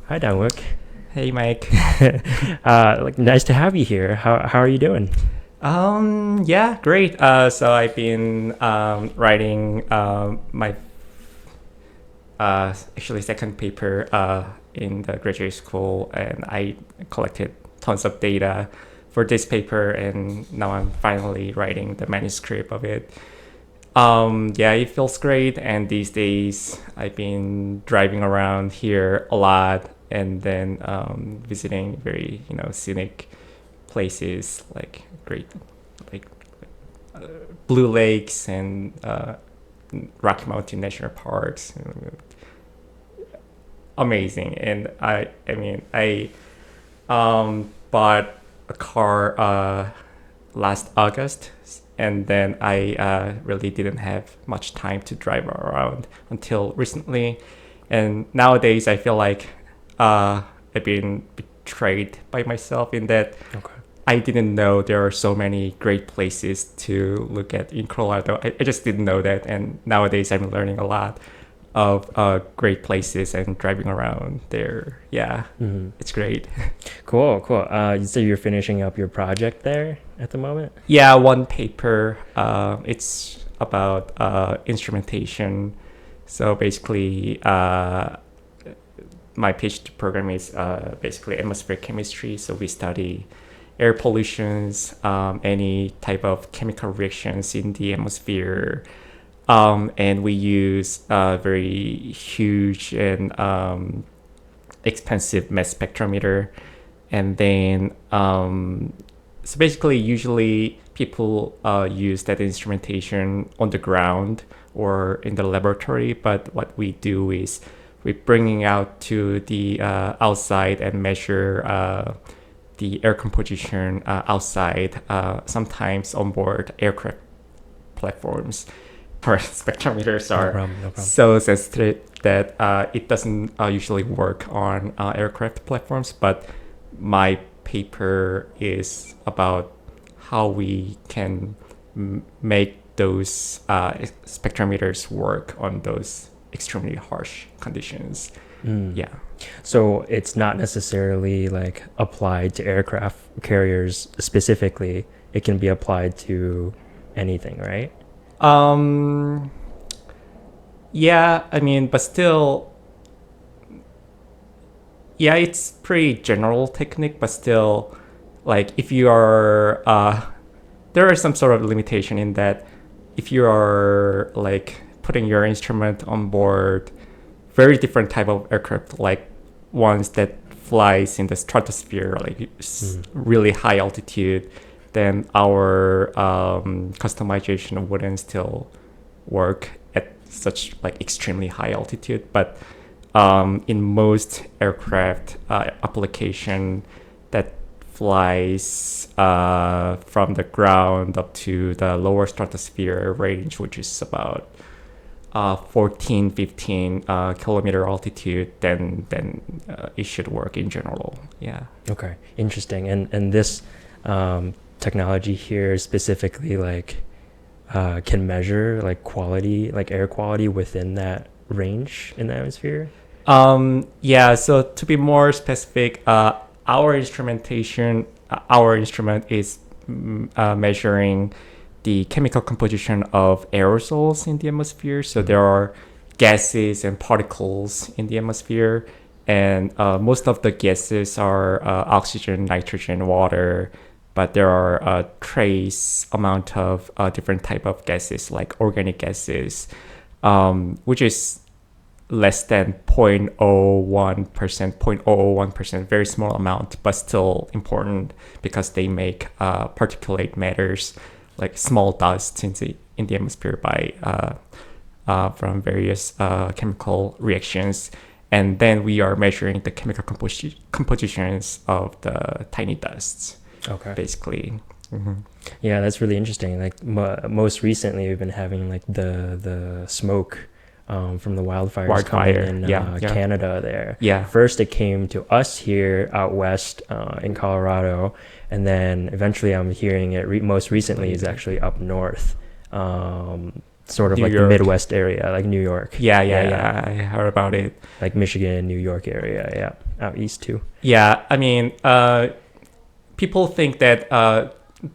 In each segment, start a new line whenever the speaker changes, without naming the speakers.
Hi, Dongwook.
Hey Mike.
Nice to have you here. How are you doing?
Yeah, great. So I've been writing my actually second paper in the graduate school, and I collected tons of data for this paper, and now I'm finally writing the manuscript of it. Yeah, it feels great, and these days I've been driving around here a lot, and then visiting very scenic places like great like uh, Blue Lakes and Rocky Mountain National Parks. Amazing. And I bought a car last August, and then I really didn't have much time to drive around until recently. And nowadays I feel like I've been betrayed by myself in that
Okay.
I didn't know there are so many great places to look at in Colorado. I just didn't know that, and nowadays I'm learning a lot of great places and driving around there. Yeah,
Hmm.
it's great.
Cool, cool. So you're finishing up your project there at the moment?
Yeah, one paper. It's about instrumentation. So basically, my PhD program is basically atmospheric chemistry. So we study air pollutions, any type of chemical reactions in the atmosphere, and we use very huge and expensive mass spectrometer. And then, so basically, usually people use that instrumentation on the ground or in the laboratory. But what we do is we bringing out to the outside and measure the air composition outside, sometimes on board aircraft platforms. Our spectrometers
No
are
problem, no problem.
so sensitive that it doesn't usually work on aircraft platforms. But my paper is about how we can make those spectrometers work on those extremely harsh conditions.
Mm.
Yeah.
So it's not necessarily like applied to aircraft carriers specifically. It can be applied to anything, right?
Um, yeah, I mean, but still, yeah, it's pretty general technique, but still, like if you are, there are some sort of limitation in that if you are like putting your instrument on board very different type of aircraft, like ones that flies in the stratosphere, like
Mm.
really high altitude, then our customization wouldn't still work at such like extremely high altitude. But in most aircraft application that flies from the ground up to the lower stratosphere range, which is about 14, 15 kilometer altitude, then it should work in general. Yeah.
Okay, interesting. And this technology here specifically like can measure like quality, like air quality within that range in the atmosphere.
Yeah. So to be more specific, our instrument is measuring the chemical composition of aerosols in the atmosphere. So
Mm.
there are gases and particles in the atmosphere, and most of the gases are oxygen, nitrogen, water. But there are a trace amount of different type of gases, like organic gases, which is less than 0.01%, 0.001%, very small amount, but still important because they make particulate matters, like small dust in the atmosphere by from various chemical reactions. And then we are measuring the chemical compositions of the tiny dusts,
Okay.
basically. Hmm.
Yeah, that's really interesting. Like most recently, we've been having like the smoke from the wildfires coming
Wildfire.
in
Yeah, yeah,
Canada there.
yeah.
First, it came to us here out west in Colorado, and then eventually, I'm hearing it most recently is actually up north. Um, sort of
New
like the
York.
Midwest area, like New York.
Yeah. I heard about it.
Like Michigan, New York area. Yeah, out east too.
Yeah, I mean, people think that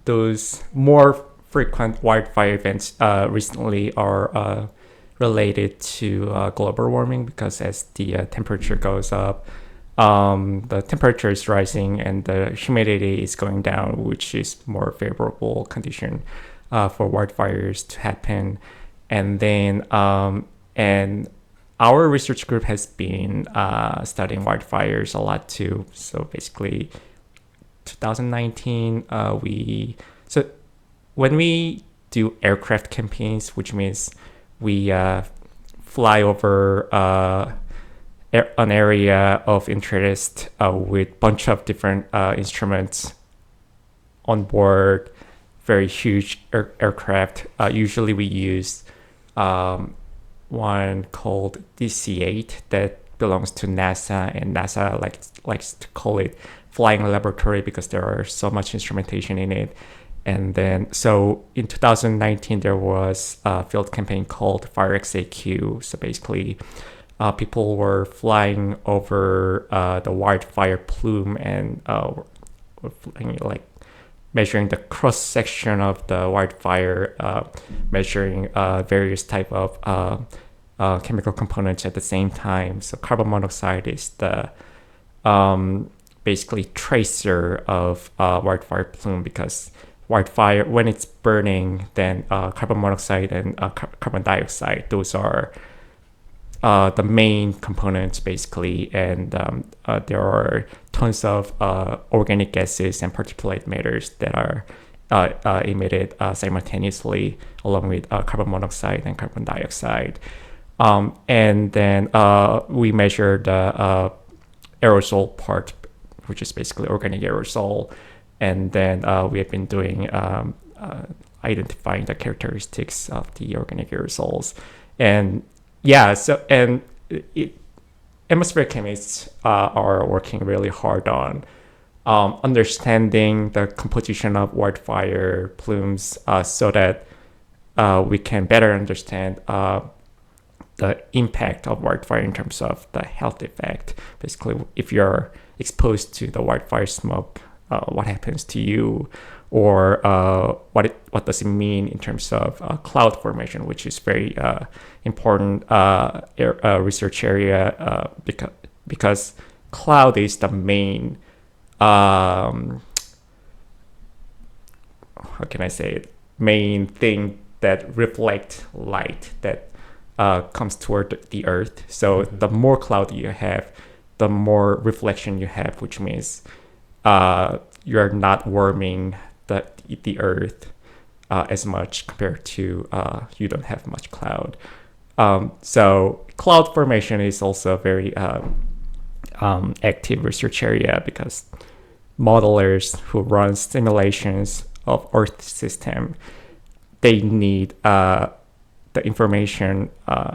those more frequent wildfire events recently are related to global warming, because as the temperature goes up, the temperature is rising and the humidity is going down, which is more favorable condition for wildfires to happen. And then and our research group has been studying wildfires a lot too. So basically, 2019, so when we do aircraft campaigns, which means we fly over an area of interest with bunch of different instruments on board, very huge aircraft. Usually we use one called DC-8 that belongs to NASA, and NASA likes to call it flying laboratory because there are so much instrumentation in it. And then, so in 2019, there was a field campaign called Fire XAQ. So basically, people were flying over the wildfire plume and were flying, like measuring the cross section of the wildfire, measuring various type of chemical components at the same time. So carbon monoxide is the basically tracer of wildfire plume, because wildfire, when it's burning, then carbon monoxide and carbon dioxide, those are the main components basically, and there are tons of organic gases and particulate matters that are emitted simultaneously along with carbon monoxide and carbon dioxide. And then we measure the aerosol part, which is basically organic aerosol. And then we have been doing identifying the characteristics of the organic aerosols. And yeah, so, and atmospheric chemists are working really hard on understanding the composition of wildfire plumes so that we can better understand the impact of wildfire in terms of the health effect. Basically, if you're exposed to the wildfire smoke, what happens to you, or what does it mean in terms of cloud formation, which is very important research area because cloud is the main how can I say it, main thing that reflect light that comes toward the earth. So the more cloud you have, the more reflection you have, which means you're not warming the earth as much compared to you don't have much cloud. So cloud formation is also a very active research area, because modelers who run simulations of Earth system, they need the information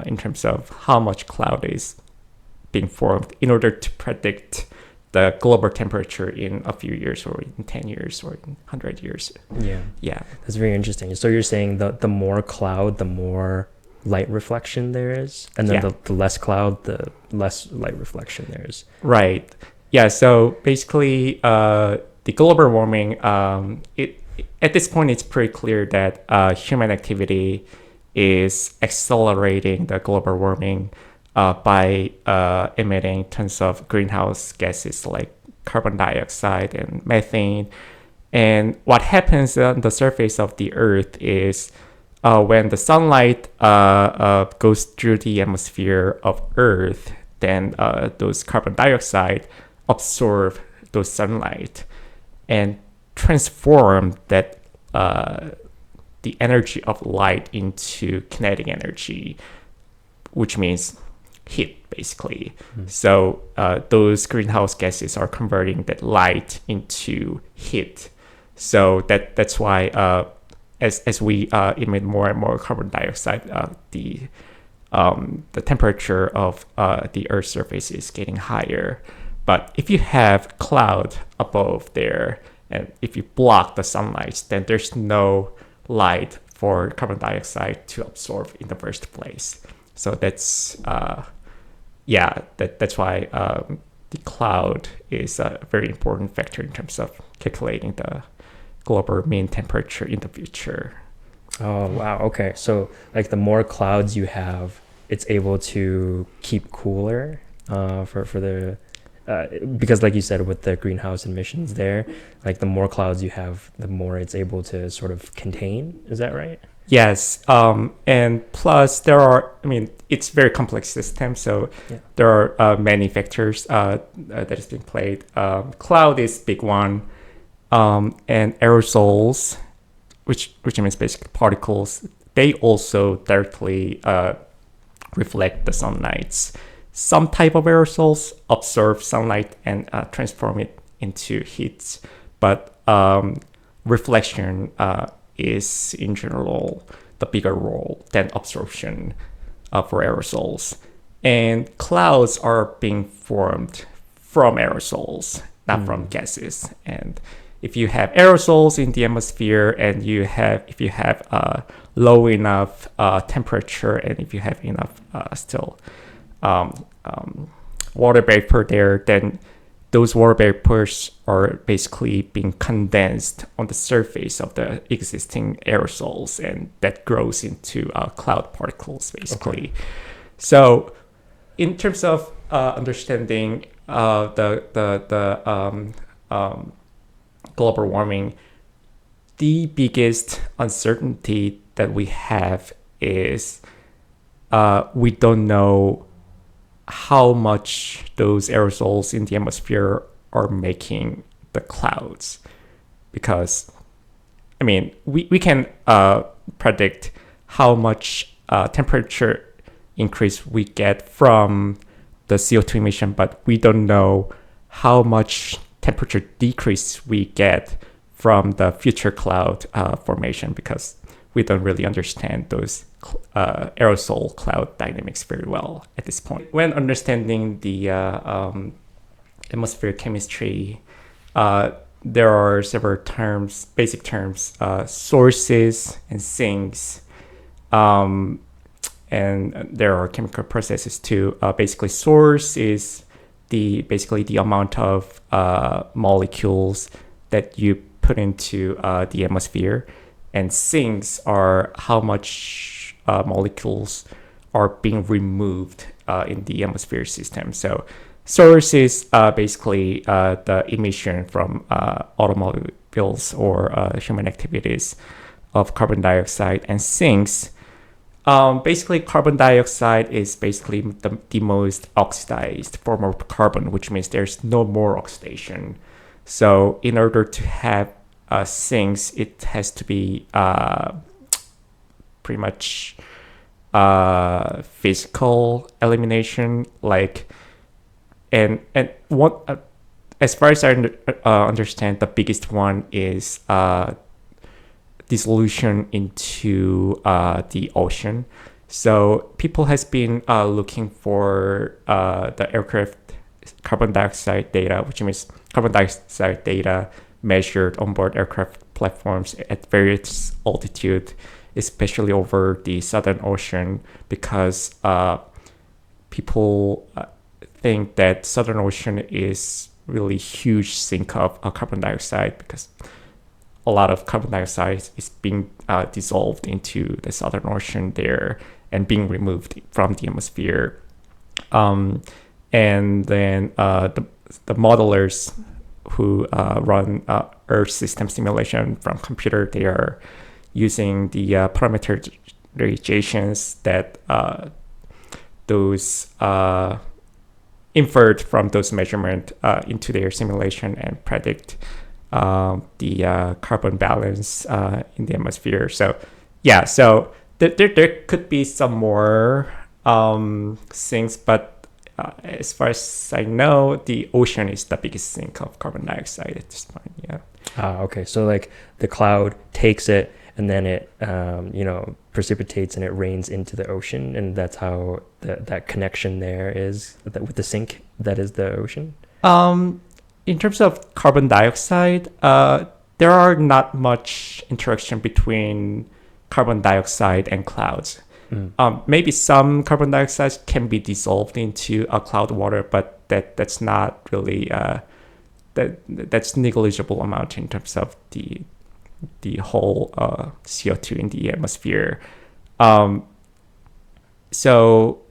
in terms of how much cloud is being formed in order to predict the global temperature in a few years, or in 10 years, or in 100 years. Yeah.
That's very interesting. So you're saying the more cloud, the more light reflection there is, and then the less cloud, the less light reflection there is.
Right. Yeah. So basically, the global warming, at this point, it's pretty clear that human activity is accelerating the global warming by emitting tons of greenhouse gases like carbon dioxide and methane. And what happens on the surface of the Earth is when the sunlight goes through the atmosphere of Earth, then those carbon dioxide absorb those sunlight and transform that the energy of light into kinetic energy, which means heat, basically. So those greenhouse gases are converting that light into heat. So that's why as we emit more and more carbon dioxide, the temperature of the Earth's surface is getting higher. But if you have cloud above there, and if you block the sunlight, then there's no light for carbon dioxide to absorb in the first place. So that's that's why the cloud is a very important factor in terms of calculating the global mean temperature in the future.
Oh, wow. Okay. So like the more clouds you have, it's able to keep cooler for the because like you said with the greenhouse emissions there, like the more clouds you have, the more it's able to sort of contain. Is that right?
Yes, and plus it's very complex system, so
Yeah.
there are many factors that is being played. Cloud is big one, and aerosols, which means basically particles, they also directly reflect the sunlight. Some type of aerosols absorb sunlight and transform it into heat, but reflection is in general the bigger role than absorption for aerosols. And clouds are being formed from aerosols, not from gases. And if you have aerosols in the atmosphere, and if you have low enough temperature, and if you have enough still water vapor there, then those water vapors are basically being condensed on the surface of the existing aerosols, and that grows into cloud particles, basically. Okay. So, in terms of understanding the global warming, the biggest uncertainty that we have is we don't know how much those aerosols in the atmosphere are making the clouds, because we can predict how much temperature increase we get from the CO2 emission, but we don't know how much temperature decrease we get from the future cloud formation, because we don't really understand those aerosol cloud dynamics very well at this point. When understanding the atmospheric chemistry, there are several terms, basic terms, sources and sinks, and there are chemical processes too. Basically, source is the amount of molecules that you put into the atmosphere, and sinks are how much molecules are being removed in the atmosphere system. So source is basically the emission from automobiles or human activities of carbon dioxide, and sinks. Basically, carbon dioxide is basically the most oxidized form of carbon, which means there's no more oxidation. So in order to have sinks, it has to be pretty much physical elimination, and what as far as I understand, the biggest one is dissolution into the ocean. So people has been looking for the aircraft carbon dioxide data, which means carbon dioxide data measured on board aircraft platforms at various altitude, especially over the Southern Ocean, because people think that Southern Ocean is really huge sink of carbon dioxide, because a lot of carbon dioxide is being dissolved into the Southern Ocean there and being removed from the atmosphere. And then the modelers who run Earth system simulation from computer, they are using the parameterizations that those inferred from those measurements into their simulation and predict the carbon balance in the atmosphere. So there could be some more things, but as far as I know, the ocean is the biggest sink of carbon dioxide at this point. Yeah.
Okay. So like the cloud takes it, and then it precipitates and it rains into the ocean, and that's how that connection there is with the sink that is the ocean.
In terms of carbon dioxide, there are not much interaction between carbon dioxide and clouds.
Mm.
Maybe some carbon dioxide can be dissolved into a cloud water, but that's not really that's negligible amount in terms of the whole CO2 in the atmosphere. Um, so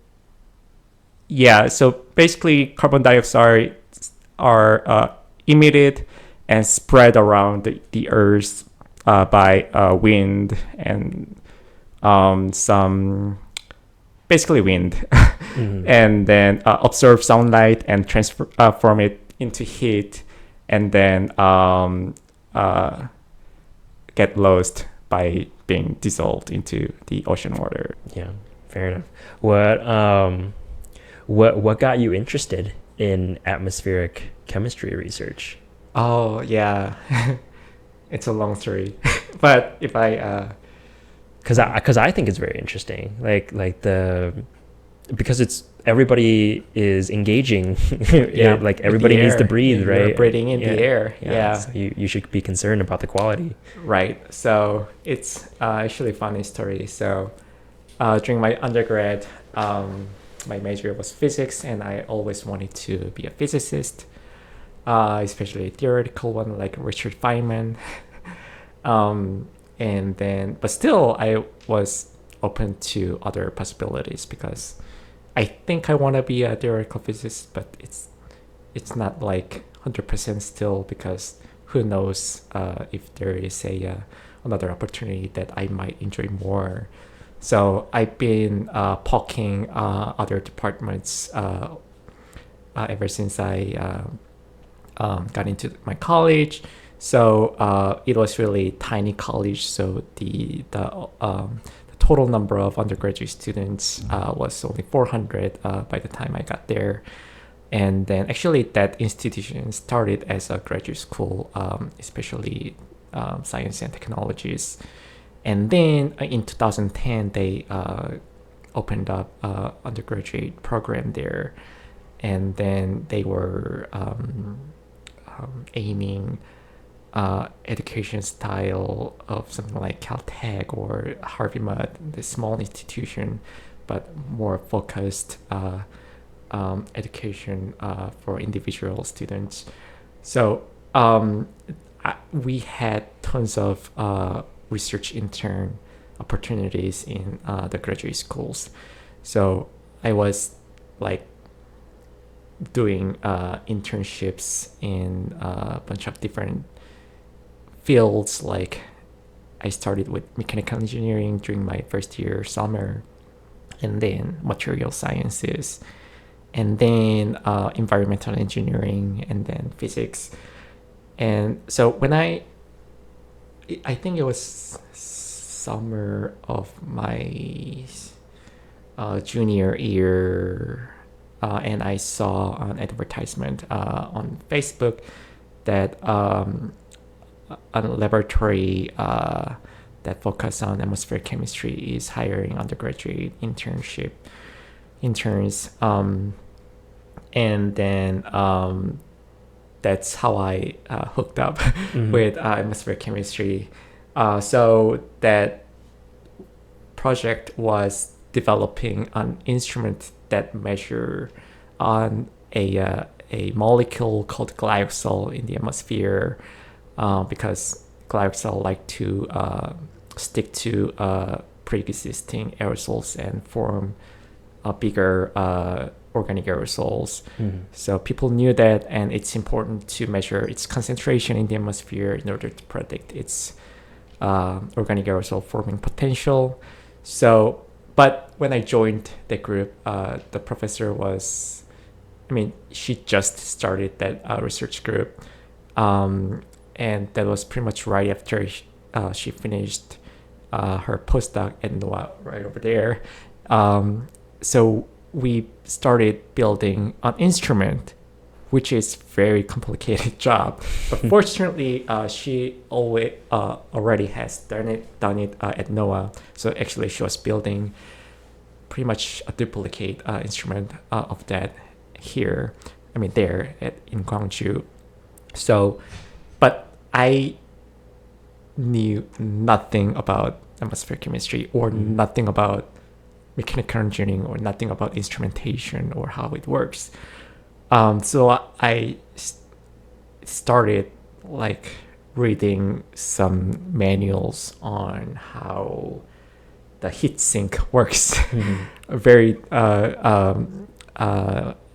yeah, so basically carbon dioxide are emitted and spread around the Earth by wind and some basically wind,
Mm.
and then absorb sunlight and transform it into heat, and then get lost by being dissolved into the ocean water.
Yeah, fair enough. What got you interested in atmospheric chemistry research?
Oh yeah, it's a long story, but if I
Because I think it's very interesting. Because it's everybody is engaging.
yeah,
Like
with
everybody
the
needs to
air,
breathe,
you're
right?
breathing in
Yeah.
the air. Yeah.
So you should be concerned about the quality.
Right. So it's actually a funny story. So during my undergrad, my major was physics, and I always wanted to be a physicist, especially a theoretical one like Richard Feynman. And then, but still, I was open to other possibilities because I think I want to be a theoretical physicist, but it's not like 100% still, because who knows if there is a another opportunity that I might enjoy more. So I've been poking other departments ever since I got into my college. So it was really tiny college. So the total number of undergraduate students was only 400 by the time I got there. And then actually that institution started as a graduate school, especially science and technologies. And then in 2010, they opened up undergraduate program there. And then they were aiming education style of something like Caltech or Harvey Mudd, the small institution, but more focused education for individual students. So we had tons of research intern opportunities in the graduate schools. So I was like doing internships in a bunch of different fields. Like I started with mechanical engineering during my first year summer, and then material sciences, and then environmental engineering, and then physics. And so when I think it was summer of my junior year, and I saw an advertisement on Facebook that a laboratory that focus on atmospheric chemistry is hiring undergraduate interns, and then that's how I hooked up with atmospheric chemistry. So that project was developing an instrument that measure on a molecule called glycol in the atmosphere, because glycol like to stick to pre-existing aerosols and form bigger organic aerosols. So people knew that, and it's important to measure its concentration in the atmosphere in order to predict its organic aerosol forming potential. So, but when I joined the group, the professor was, she just started that research group, and that was pretty much right after she finished her postdoc at NOAA right over there. So we started building an instrument, which is very complicated job. But fortunately, she already has done it at NOAA. So actually, she was building pretty much a duplicate instrument of that here. There in Gwangju. So, but I knew nothing about atmospheric chemistry or nothing about mechanical engineering or nothing about instrumentation or how it works. So I started like reading some manuals on how the heat sink works. Very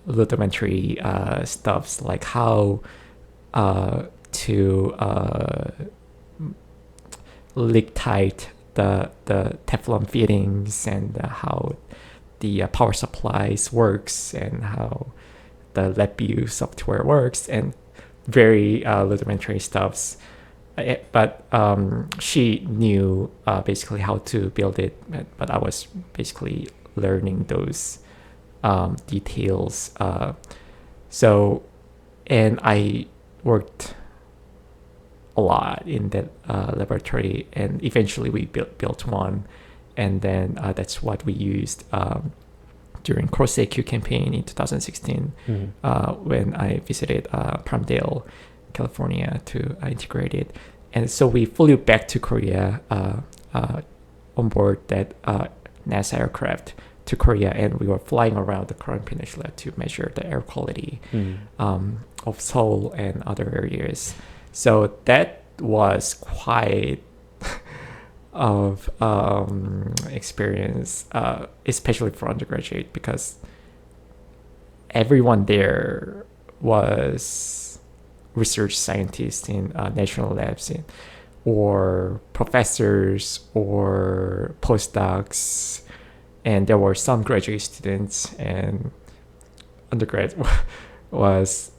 rudimentary stuffs like how to leak tight the Teflon fittings and how the power supplies works and how the LabVIEW software works and very rudimentary stuffs. But she knew basically how to build it, but I was basically learning those details. So, and I worked a lot in that laboratory, and eventually we built one, and then that's what we used during Cross AQ campaign in 2016 when I visited Palmdale, California to integrate it. And so we flew back to Korea on board that NASA aircraft to Korea, and we were flying around the Korean Peninsula to measure the air quality of Seoul and other areas. So that was quite of experience, especially for undergraduate, because everyone there was research scientists in national labs or professors or postdocs, and there were some graduate students, and undergrad was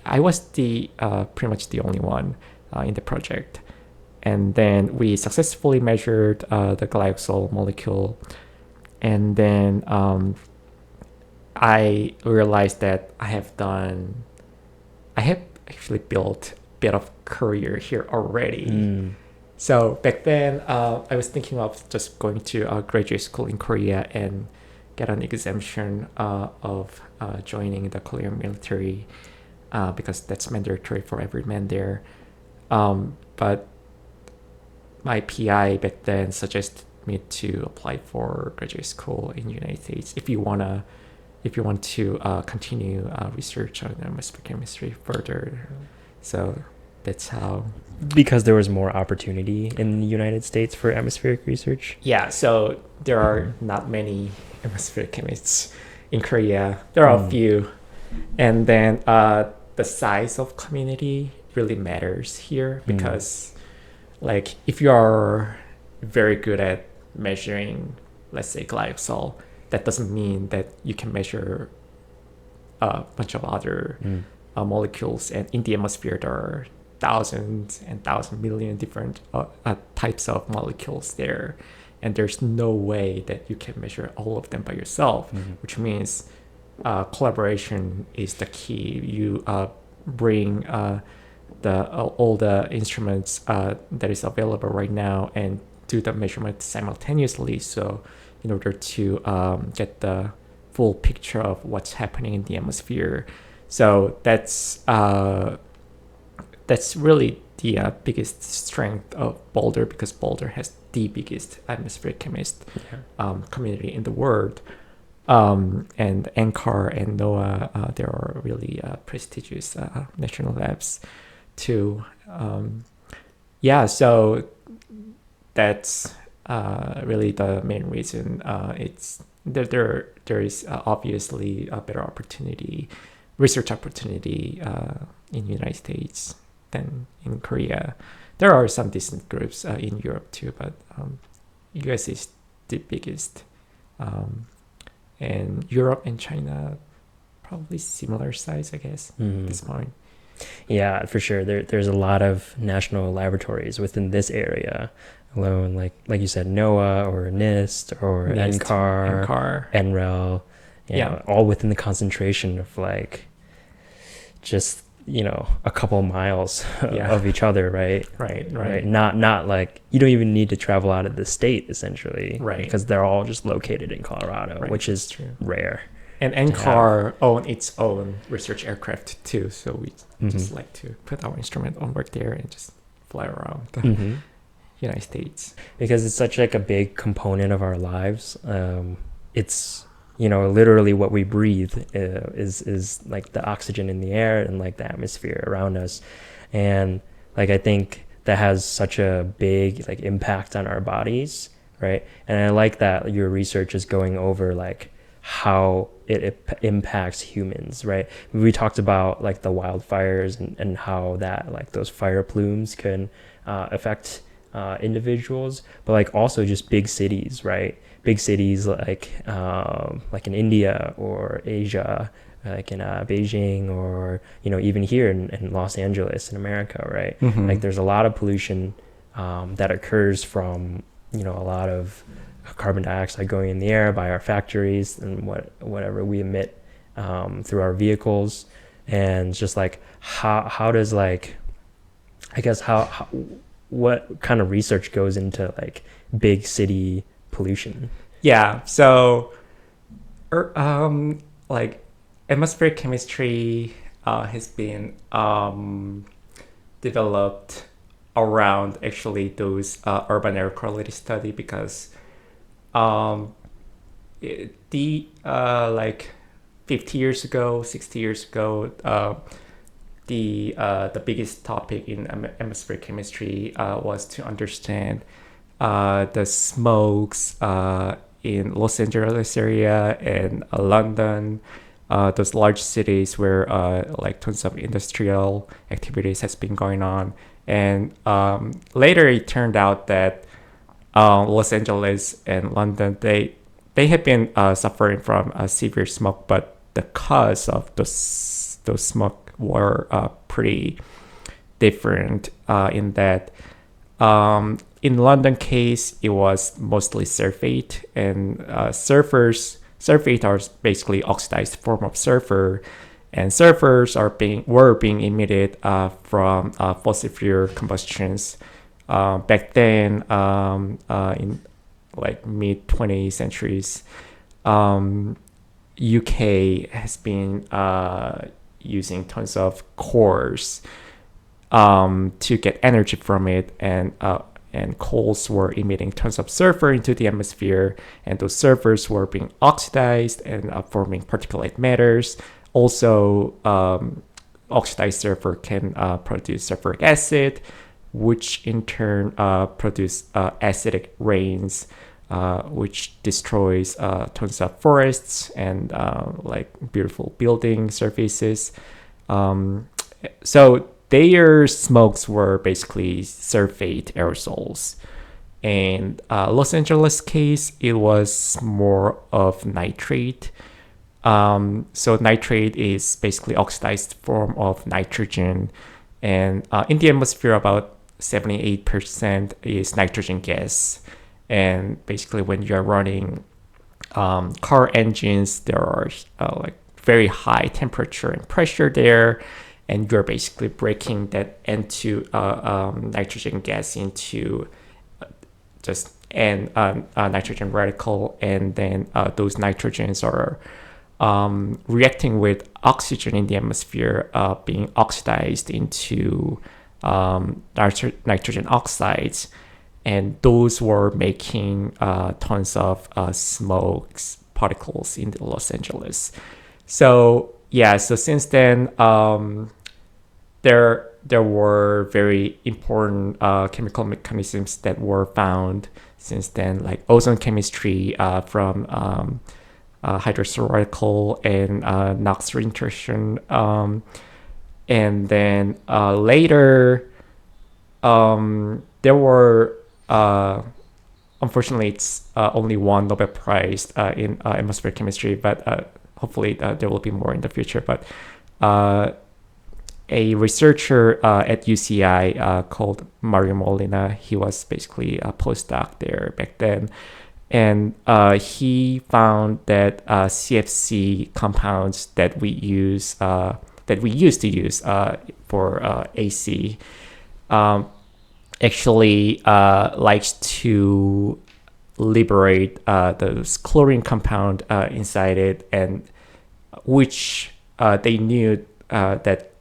I was the pretty much the only one in the project. And then we successfully measured the glycol molecule, and then I realized that I have actually built a bit of career here already. So back then, I was thinking of just going to graduate school in Korea and get an exemption of joining the Korean military because that's mandatory for every man there. But my PI back then suggested me to apply for graduate school in the United States if you want to continue research on atmospheric chemistry further. So that's how.
Because there was more opportunity in the United States for atmospheric research?
Yeah, so there are not many atmospheric chemists in Korea. There are a few. And then the size of community really matters here because like if you are very good at measuring, let's say glycol, that doesn't mean that you can measure a bunch of other molecules. And in the atmosphere, there are thousands and million different types of molecules there. And there's no way that you can measure all of them by yourself, which means collaboration is the key. You bring all the instruments that is available right now and do the measurement simultaneously. So in order to get the full picture of what's happening in the atmosphere. So that's really the biggest strength of Boulder, because Boulder has the biggest atmospheric chemist community in the world. And NCAR and NOAA, there are really prestigious national labs too. So that's really the main reason. It's there is obviously a better research opportunity in the United States than in Korea. There are some decent groups in Europe too, but US is the biggest. And Europe and China probably similar size, I guess, at this point.
Yeah, for sure. There's a lot of national laboratories within this area alone, like you said, NOAA or NIST or NCAR, NREL, all within the concentration of like just a couple miles of each other, right? Right. Not like you don't even need to travel out of the state essentially,
right?
Because they're all just located in Colorado, which is rare.
And NCAR own its own research aircraft too, so we just like to put our instrument on board there and just fly around. United States.
Because it's such like a big component of our lives. It's literally what we breathe is like the oxygen in the air and like the atmosphere around us, and like I think that has such a big like impact on our bodies, right? And I like that your research is going over like how it impacts humans, right? We talked about like the wildfires and how that like those fire plumes can affect individuals, but like also just big cities, right? Big cities like in India or Asia, like in Beijing, or even here in Los Angeles in America, right?
Mm-hmm.
Like there's a lot of pollution that occurs from a lot of carbon dioxide going in the air by our factories and whatever we emit through our vehicles, and just like how does like I guess how what kind of research goes into like big city pollution?
Yeah. So, like atmospheric chemistry has been developed around actually those urban air quality study, because um, the like 50 years ago, 60 years ago, the biggest topic in atmospheric chemistry was to understand the smokes in Los Angeles area and London, those large cities where like tons of industrial activities has been going on. And later it turned out that Los Angeles and London, they have been suffering from severe smoke, but the cause of those smoke were pretty different in that in London case, it was mostly sulfate, and sulfate are basically oxidized form of sulfur, and sulfurs were being emitted from fossil fuel combustions back then in like mid 20th centuries. UK has been using tons of cores to get energy from it, and coals were emitting tons of sulfur into the atmosphere, and those sulfurs were being oxidized and forming particulate matters. Also, oxidized sulfur can produce sulfuric acid, which in turn produce acidic rains, which destroys tons of forests and like beautiful building surfaces. So their smokes were basically sulfate aerosols. And Los Angeles case, it was more of nitrate. So nitrate is basically oxidized form of nitrogen. And in the atmosphere, about 78% is nitrogen gas. And basically when you're running car engines, there are like very high temperature and pressure there, and you're basically breaking that into nitrogen gas into just an nitrogen radical, and then those nitrogens are reacting with oxygen in the atmosphere, being oxidized into nitrogen oxides, and those were making tons of smokes particles in Los Angeles. So yeah, so since then, there were very important chemical mechanisms that were found since then, like ozone chemistry from hydroxyl radical and NOx reinsertion, and then later there were unfortunately it's only one Nobel Prize in atmospheric chemistry, but hopefully there will be more in the future. But a researcher at UCI called Mario Molina, he was basically a postdoc there back then, and he found that CFC compounds that we used to use for AC actually likes to liberate those chlorine compound inside it, and which they knew that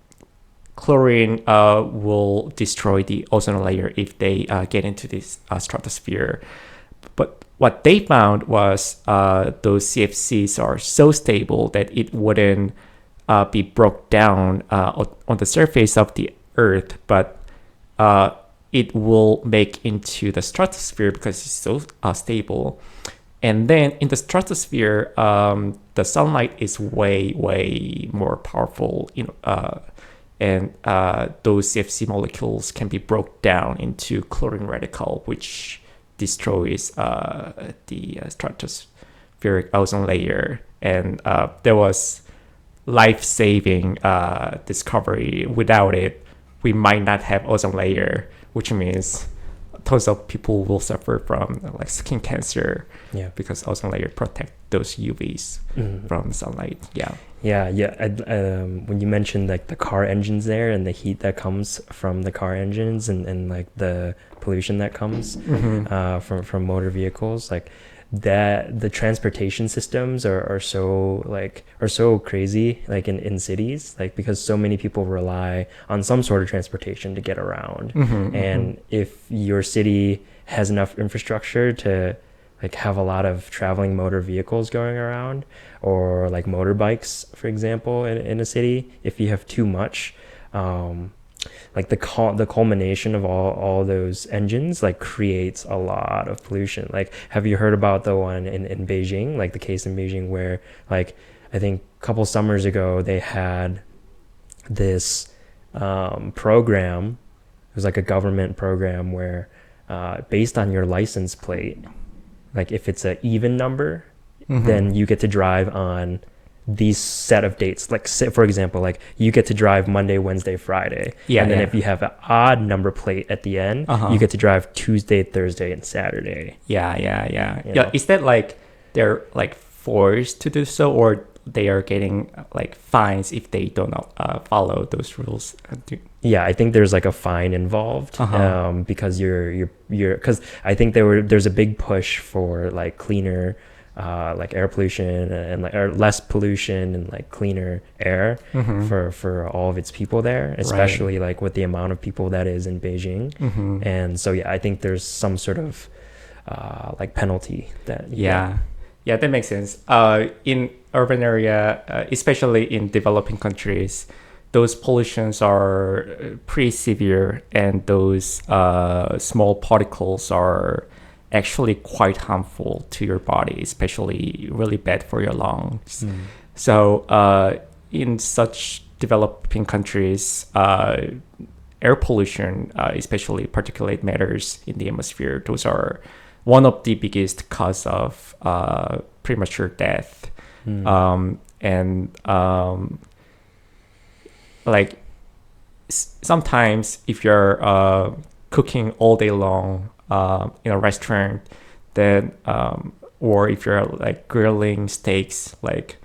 chlorine will destroy the ozone layer if they get into this stratosphere. But what they found was those CFCs are so stable that it wouldn't be broke down on the surface of the Earth, but it will make into the stratosphere because it's so stable. And then in the stratosphere, the sunlight is way more powerful, and those CFC molecules can be broke down into chlorine radical, which destroys the stratospheric ozone layer. And there was life-saving discovery. Without it, we might not have ozone layer, which means tons of people will suffer from like skin cancer.
Yeah.
Because ozone layer protect those UVs from sunlight. Yeah.
Yeah. When you mentioned like the car engines there and the heat that comes from the car engines and like the pollution that comes from motor vehicles, like that the transportation systems are so crazy, like in cities, like because so many people rely on some sort of transportation to get around. And if your city has enough infrastructure to like have a lot of traveling motor vehicles going around, or like motorbikes, for example, in a city, if you have too much, like the culmination of all those engines like creates a lot of pollution. Like, have you heard about the one in Beijing, like the case in Beijing where like I think a couple summers ago they had this program. It was like a government program where based on your license plate, like if it's an even number, then you get to drive on these set of dates. Like, say, for example, like you get to drive Monday, Wednesday, Friday. And then if you have an odd number plate at the end, you get to drive Tuesday, Thursday, and Saturday.
Yeah. Is that like they're like forced to do so, or they are getting like fines if they don't follow those rules?
Yeah, I think there's like a fine involved because you're because I think there's a big push for like cleaner like air pollution and like or less pollution and like cleaner air for all of its people there, especially like with the amount of people that is in Beijing. And so I think there's some sort of like penalty that
that makes sense. In urban area, especially in developing countries, those pollutions are pretty severe, and those small particles are actually quite harmful to your body, especially really bad for your lungs. So in such developing countries, air pollution, especially particulate matters in the atmosphere, those are one of the biggest cause of premature death. Like sometimes if you're cooking all day long in a restaurant, then or if you're like grilling steaks like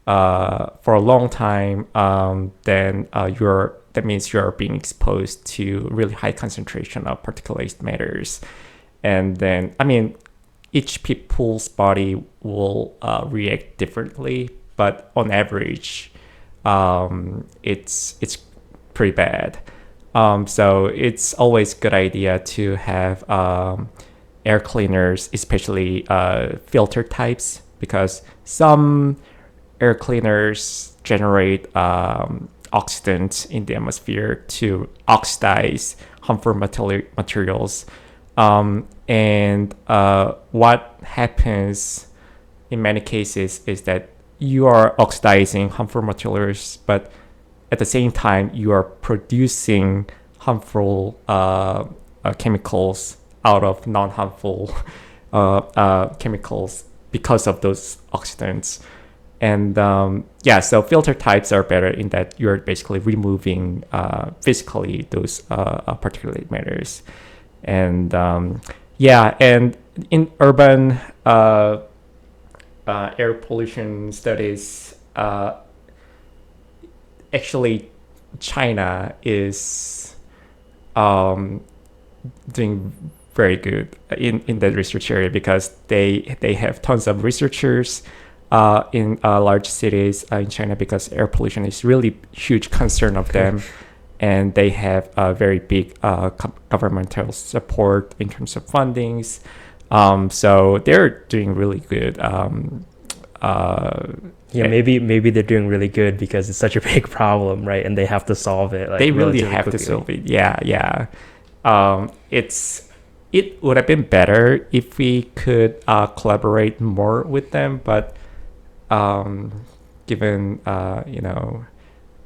for a long time, then that means you're being exposed to really high concentration of particulate matters. And then each people's body will react differently, but on average it's pretty bad. So it's always a good idea to have air cleaners, especially filter types, because some air cleaners generate oxidants in the atmosphere to oxidize harmful materials. And what happens in many cases is that you are oxidizing harmful materials, but at the same time, you are producing harmful chemicals out of non-harmful chemicals because of those oxidants. And so filter types are better in that you're basically removing physically those particulate matters. And and in urban air pollution studies, actually, China is doing very good in that research area, because they have tons of researchers in large cities in China, because air pollution is really huge concern of them. and they have a very big governmental support in terms of fundings. So they're doing really good.
Yeah, maybe they're doing really good because it's such a big problem, right? And they have to solve it like
they really
relatively
have to
quickly.
solve it. Yeah, yeah. It would have been better if we could collaborate more with them, but given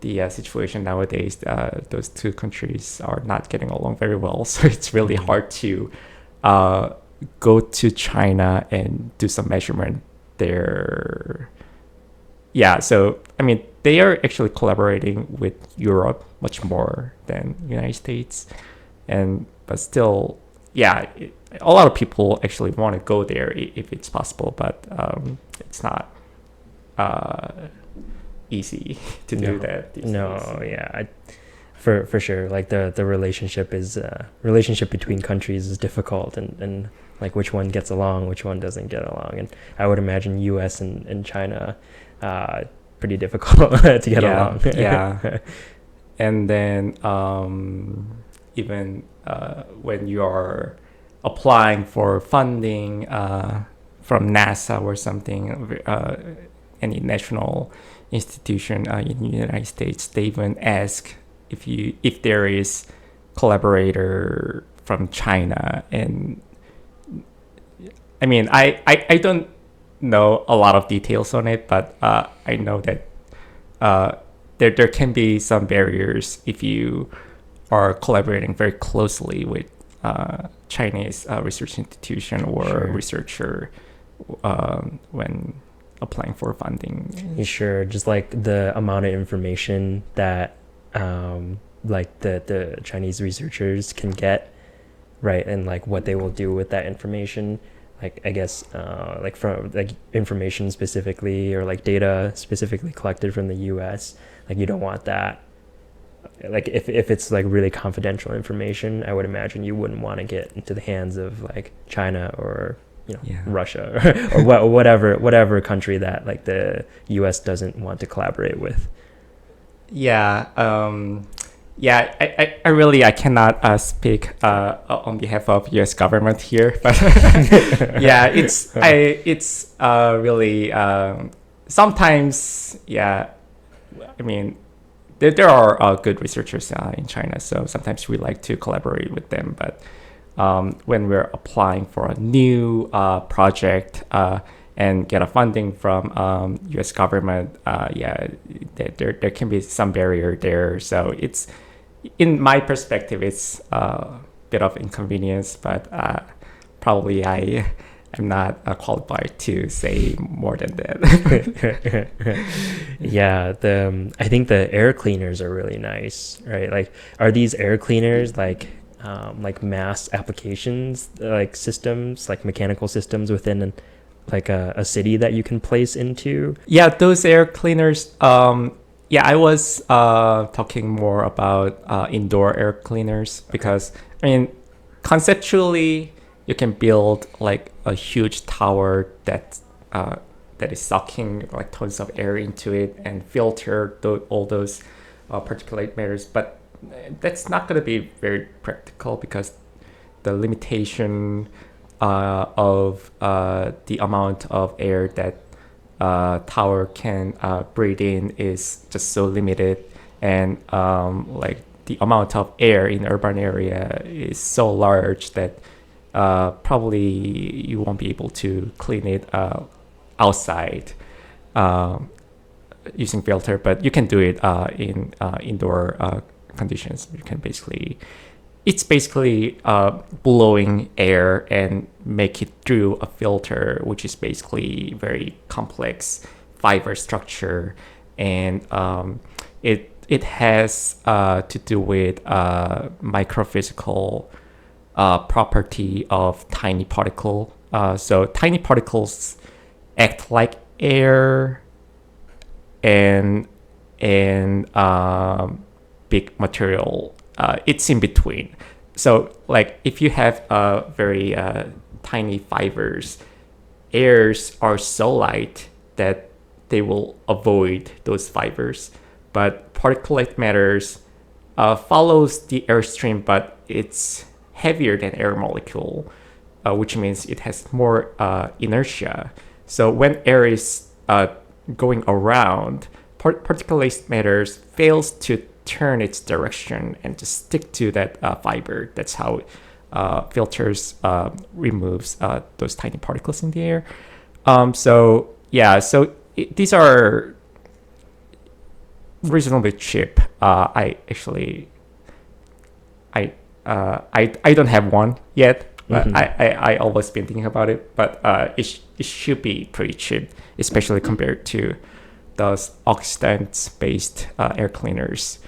the situation nowadays, those two countries are not getting along very well. So it's really hard to go to China and do some measurement there. Yeah, so I mean, they are actually collaborating with Europe much more than United States, and but still, yeah, a lot of people actually want to go there if it's possible, but it's not easy to do that these days.
Yeah, for sure. Like the relationship between countries is difficult, and like which one gets along, which one doesn't get along, and I would imagine U.S. and China, pretty difficult to get along.
Yeah, and then even when you are applying for funding from NASA or something, any national institution in the United States, they even ask if there is collaborator from China. And I mean, I don't know a lot of details on it, but I know that there can be some barriers if you are collaborating very closely with Chinese research institution or
Sure.
researcher when applying for funding.
Sure, just like the amount of information that like the Chinese researchers can get, right, and like what they will do with that information. Like I guess like from like information specifically or like data specifically collected from the US, like you don't want that. Like if it's like really confidential information, I would imagine you wouldn't want to get into the hands of like China or
Yeah.
Russia or whatever country that like the US doesn't want to collaborate with.
Yeah, yeah. I cannot speak on behalf of U.S. government here, but yeah, it's really sometimes, yeah. I mean, there are good researchers in China, so sometimes we like to collaborate with them. But when we're applying for a new project and get a funding from U.S. government, yeah, there can be some barrier there. So it's, in my perspective, it's a bit of inconvenience, but probably I'm not qualified to say more than that.
Yeah, I think the air cleaners are really nice, right? Like, are these air cleaners like mass applications, like systems, like mechanical systems within like a city that you can place into?
Yeah, those air cleaners. Yeah, I was talking more about indoor air cleaners because I mean, conceptually, you can build like a huge tower that is sucking like tons of air into it and filter all those particulate matters. But that's not going to be very practical because the limitation of the amount of air that tower can breathe in is just so limited, and like the amount of air in urban area is so large that probably you won't be able to clean it outside using filter, but you can do it in indoor conditions. You can it's basically blowing air and make it through a filter, which is basically very complex fiber structure, and it has to do with microphysical property of tiny particle. So tiny particles act like air and big material. It's in between. So like if you have very tiny fibers, airs are so light that they will avoid those fibers. But particulate matters follows the airstream, but it's heavier than air molecule, which means it has more inertia. So when air is going around, particulate matter fails to turn its direction and to stick to that fiber. That's how filters removes those tiny particles in the air. These are reasonably cheap. I don't have one yet, but I always been thinking about it. But it should be pretty cheap, especially compared to those oxidant-based air cleaners,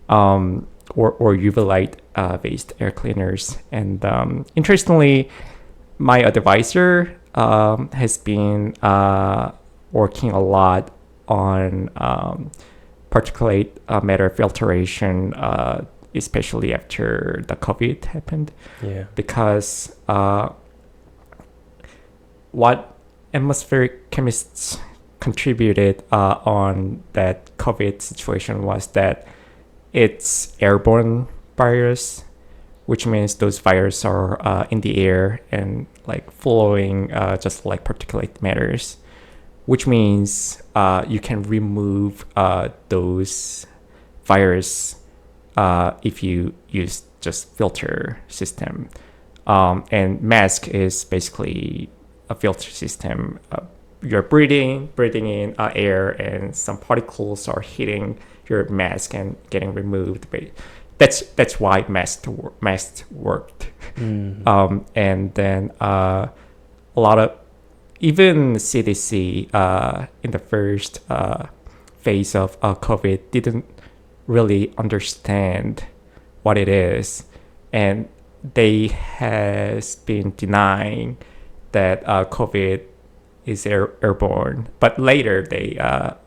or UV light based air cleaners. And interestingly, my advisor has been working a lot on particulate matter filtration, especially after the COVID happened.
Yeah.
Because what atmospheric chemists contributed on that COVID situation was that it's airborne virus, which means those viruses are in the air and like flowing just like particulate matters, which means you can remove those viruses if you use just filter system. And mask is basically a filter system. You're breathing in air, and some particles are hitting your mask and getting removed. But that's why masks worked. And then a lot of, even CDC in the first phase of COVID didn't really understand what it is, and they has been denying that COVID is airborne, but later they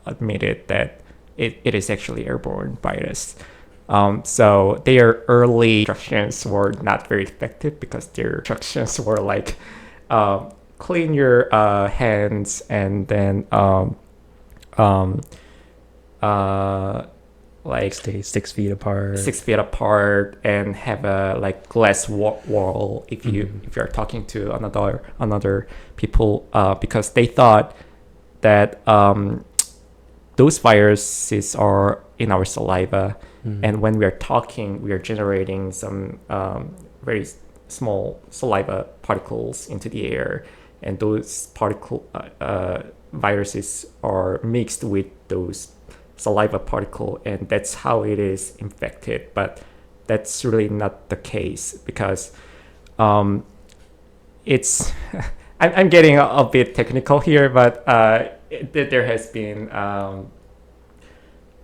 admitted that it is actually airborne virus. So their early instructions were not very effective because their instructions were like clean your hands and then like
stay 6 feet apart.
6 feet apart, and have a like glass wall if you're talking to another people, because they thought that those viruses are in our saliva, and when we are talking, we are generating some very small saliva particles into the air, and those viruses are mixed with those saliva particle, and that's how it is infected. But that's really not the case, because it's I'm getting a bit technical here, but there has been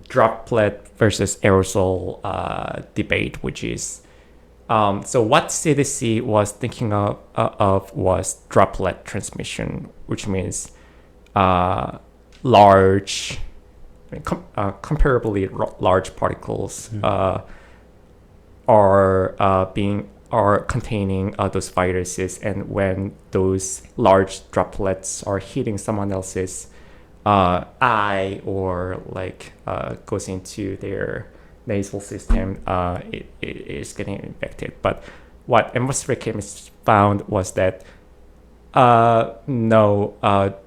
droplet versus aerosol debate, which is so what CDC was thinking of was droplet transmission, which means large, comparably large particles are containing those viruses, and when those large droplets are hitting someone else's eye or like goes into their nasal system, it is getting infected. But what atmospheric chemists found was that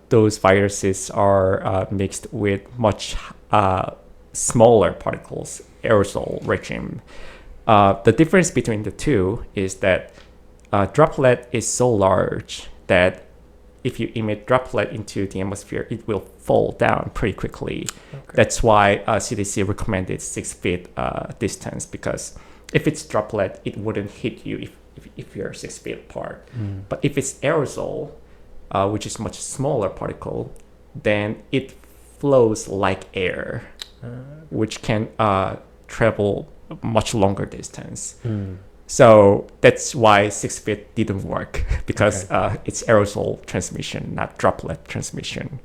those viruses are mixed with much smaller particles, aerosol regime. The difference between the two is that droplet is so large that if you emit droplet into the atmosphere, it will fall down pretty quickly. Okay. That's why CDC recommended 6 feet distance, because if it's droplet, it wouldn't hit you if you're 6 feet apart. But if it's aerosol, which is much smaller particle, then it flows like air, which can travel much longer distance. So that's why 6 feet didn't work, because it's aerosol transmission, not droplet transmission.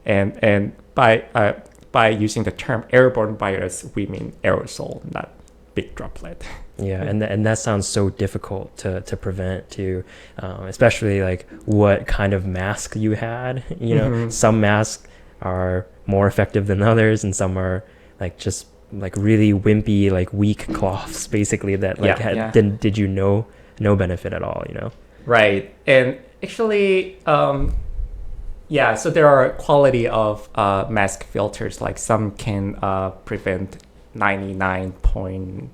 And by using the term airborne virus, we mean aerosol, not big droplet.
Yeah, and that sounds so difficult to prevent too, especially like what kind of mask you had. You know, some masks are more effective than others, and some are like just like really wimpy, like weak cloths, basically that like did you no benefit at all, you know?
Right. And actually, so there are quality of mask filters. Like some can prevent 99 point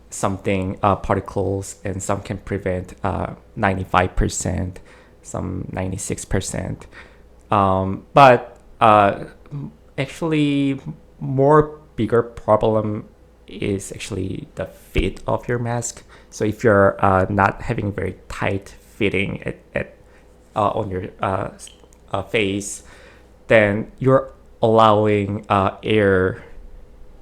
something particles, and some can prevent 95%, some 96%. But actually, more bigger problem is actually the fit of your mask. So if you're not having very tight fitting at on your face, then you're allowing air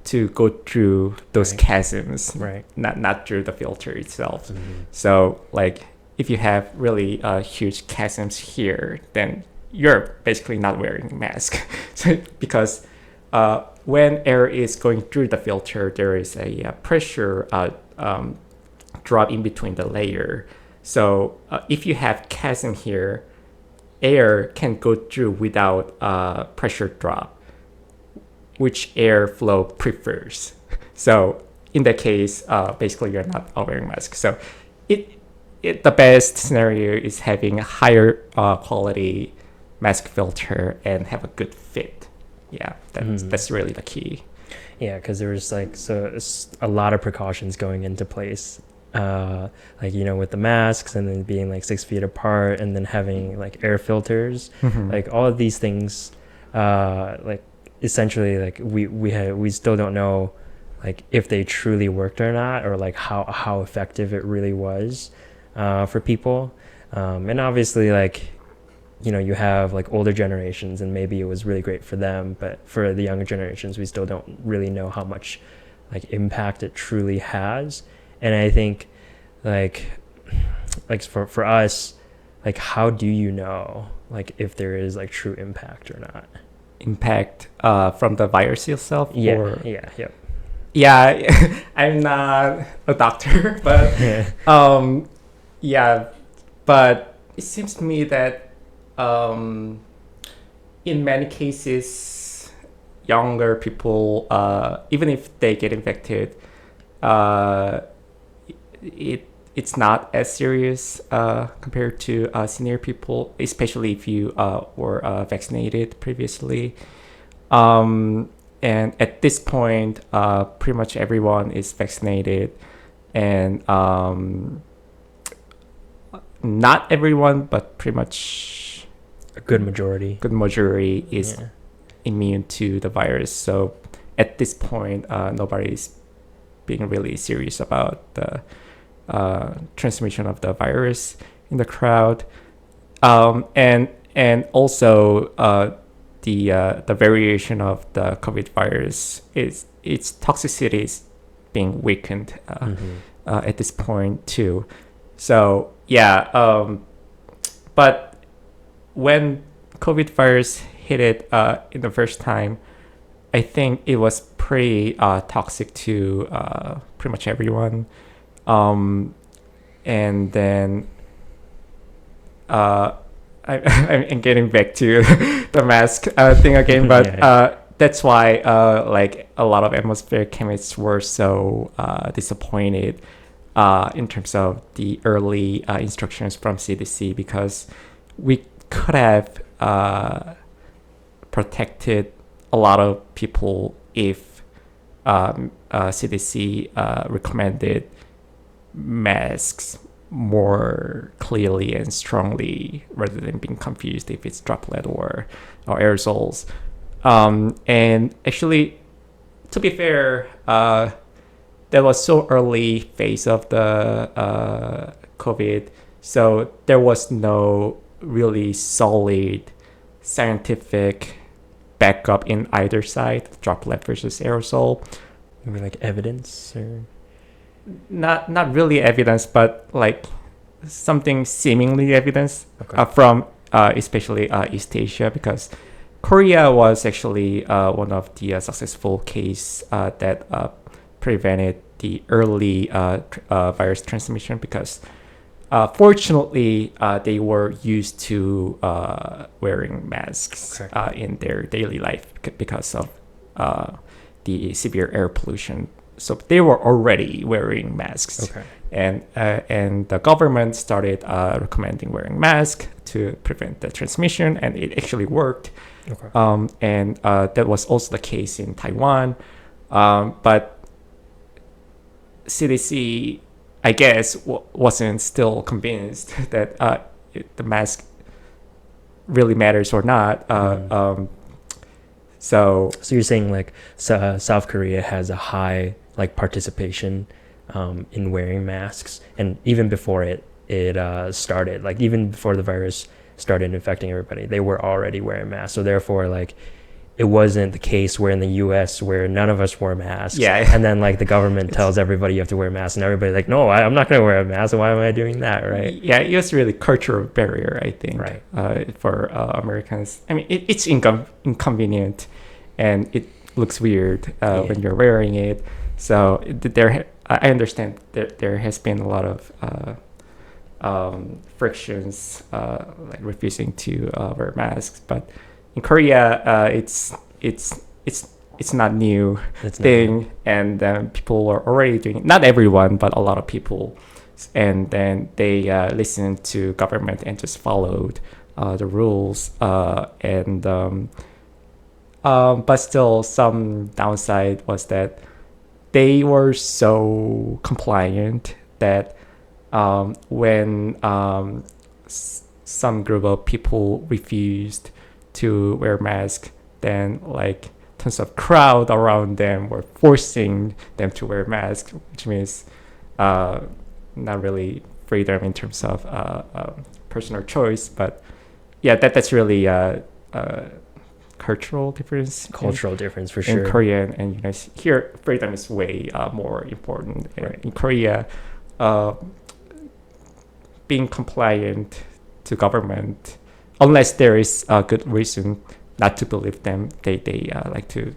to go through those chasms,
right?
Not through the filter itself. So like if you have really huge chasms here, then you're basically not wearing a mask. So because when air is going through the filter, there is a pressure drop in between the layer. So if you have chasm here, air can go through without pressure drop, which airflow prefers. So in that case, basically you're not wearing a mask. So the best scenario is having a higher quality mask filter and have a good fit. Yeah, that's really the key.
Yeah, because there was like a lot of precautions going into place, like, you know, with the masks and then being like 6 feet apart and then having like air filters, like all of these things, like essentially like we still don't know like if they truly worked or not, or like how effective it really was for people, and obviously like, you know, you have like older generations and maybe it was really great for them, but for the younger generations we still don't really know how much like impact it truly has. And I think like for us, like how do you know like if there is like true impact or not?
Impact from the virus itself?
Yeah.
I'm not a doctor, but but it seems to me that in many cases, younger people, even if they get infected, it's not as serious compared to senior people, especially if you were vaccinated previously. And at this point, pretty much everyone is vaccinated, and not everyone, but pretty much
a good majority
is immune to the virus. So at this point, nobody's being really serious about the transmission of the virus in the crowd, and also the variation of the COVID virus is its toxicity is being weakened at this point too. So but when COVID virus hit it in the first time, I think it was pretty toxic to pretty much everyone. And then I'm getting back to the mask thing again, but that's why like a lot of atmospheric chemists were so disappointed in terms of the early instructions from CDC, because we could have protected a lot of people if CDC recommended masks more clearly and strongly rather than being confused if it's droplet or aerosols. And actually, to be fair, that was so early phase of the COVID, so there was no really solid scientific backup in either side, droplet versus aerosol.
Maybe like evidence, or
not really evidence, but like something seemingly evidence from especially East Asia, because Korea was actually one of the successful case that prevented the early virus transmission, because fortunately they were used to wearing masks in their daily life because of the severe air pollution. So they were already wearing masks.
Okay.
And the government started recommending wearing masks to prevent the transmission, and it actually worked.
Okay.
And that was also the case in Taiwan. But CDC, I guess, wasn't still convinced that the mask really matters or not. So
you're saying like South Korea has a high like participation in wearing masks, and even before it started, like even before the virus started infecting everybody, they were already wearing masks. So therefore, like, it wasn't the case where in the US where none of us wore masks.
Yeah.
And then like the government tells everybody you have to wear masks, and everybody's like, no, I'm not going to wear a mask. Why am I doing that? Right.
Yeah, it was really cultural barrier, I think,
Right.
For Americans. I mean, it's inconvenient, and it looks weird when you're wearing it. So I understand that there has been a lot of frictions, like refusing to wear masks, but in Korea, it's not new thing, and people are already doing it. Not everyone, but a lot of people, and then they listened to government and just followed the rules, but still some downside was that they were so compliant that when some group of people refused to wear masks, then like tons of crowd around them were forcing them to wear masks, which means not really freedom in terms of personal choice, but yeah, that's really cultural difference
for sure
in Korea and United States. Here freedom is way more important.
Right.
In Korea, being compliant to government, unless there is a good reason not to believe them, they like to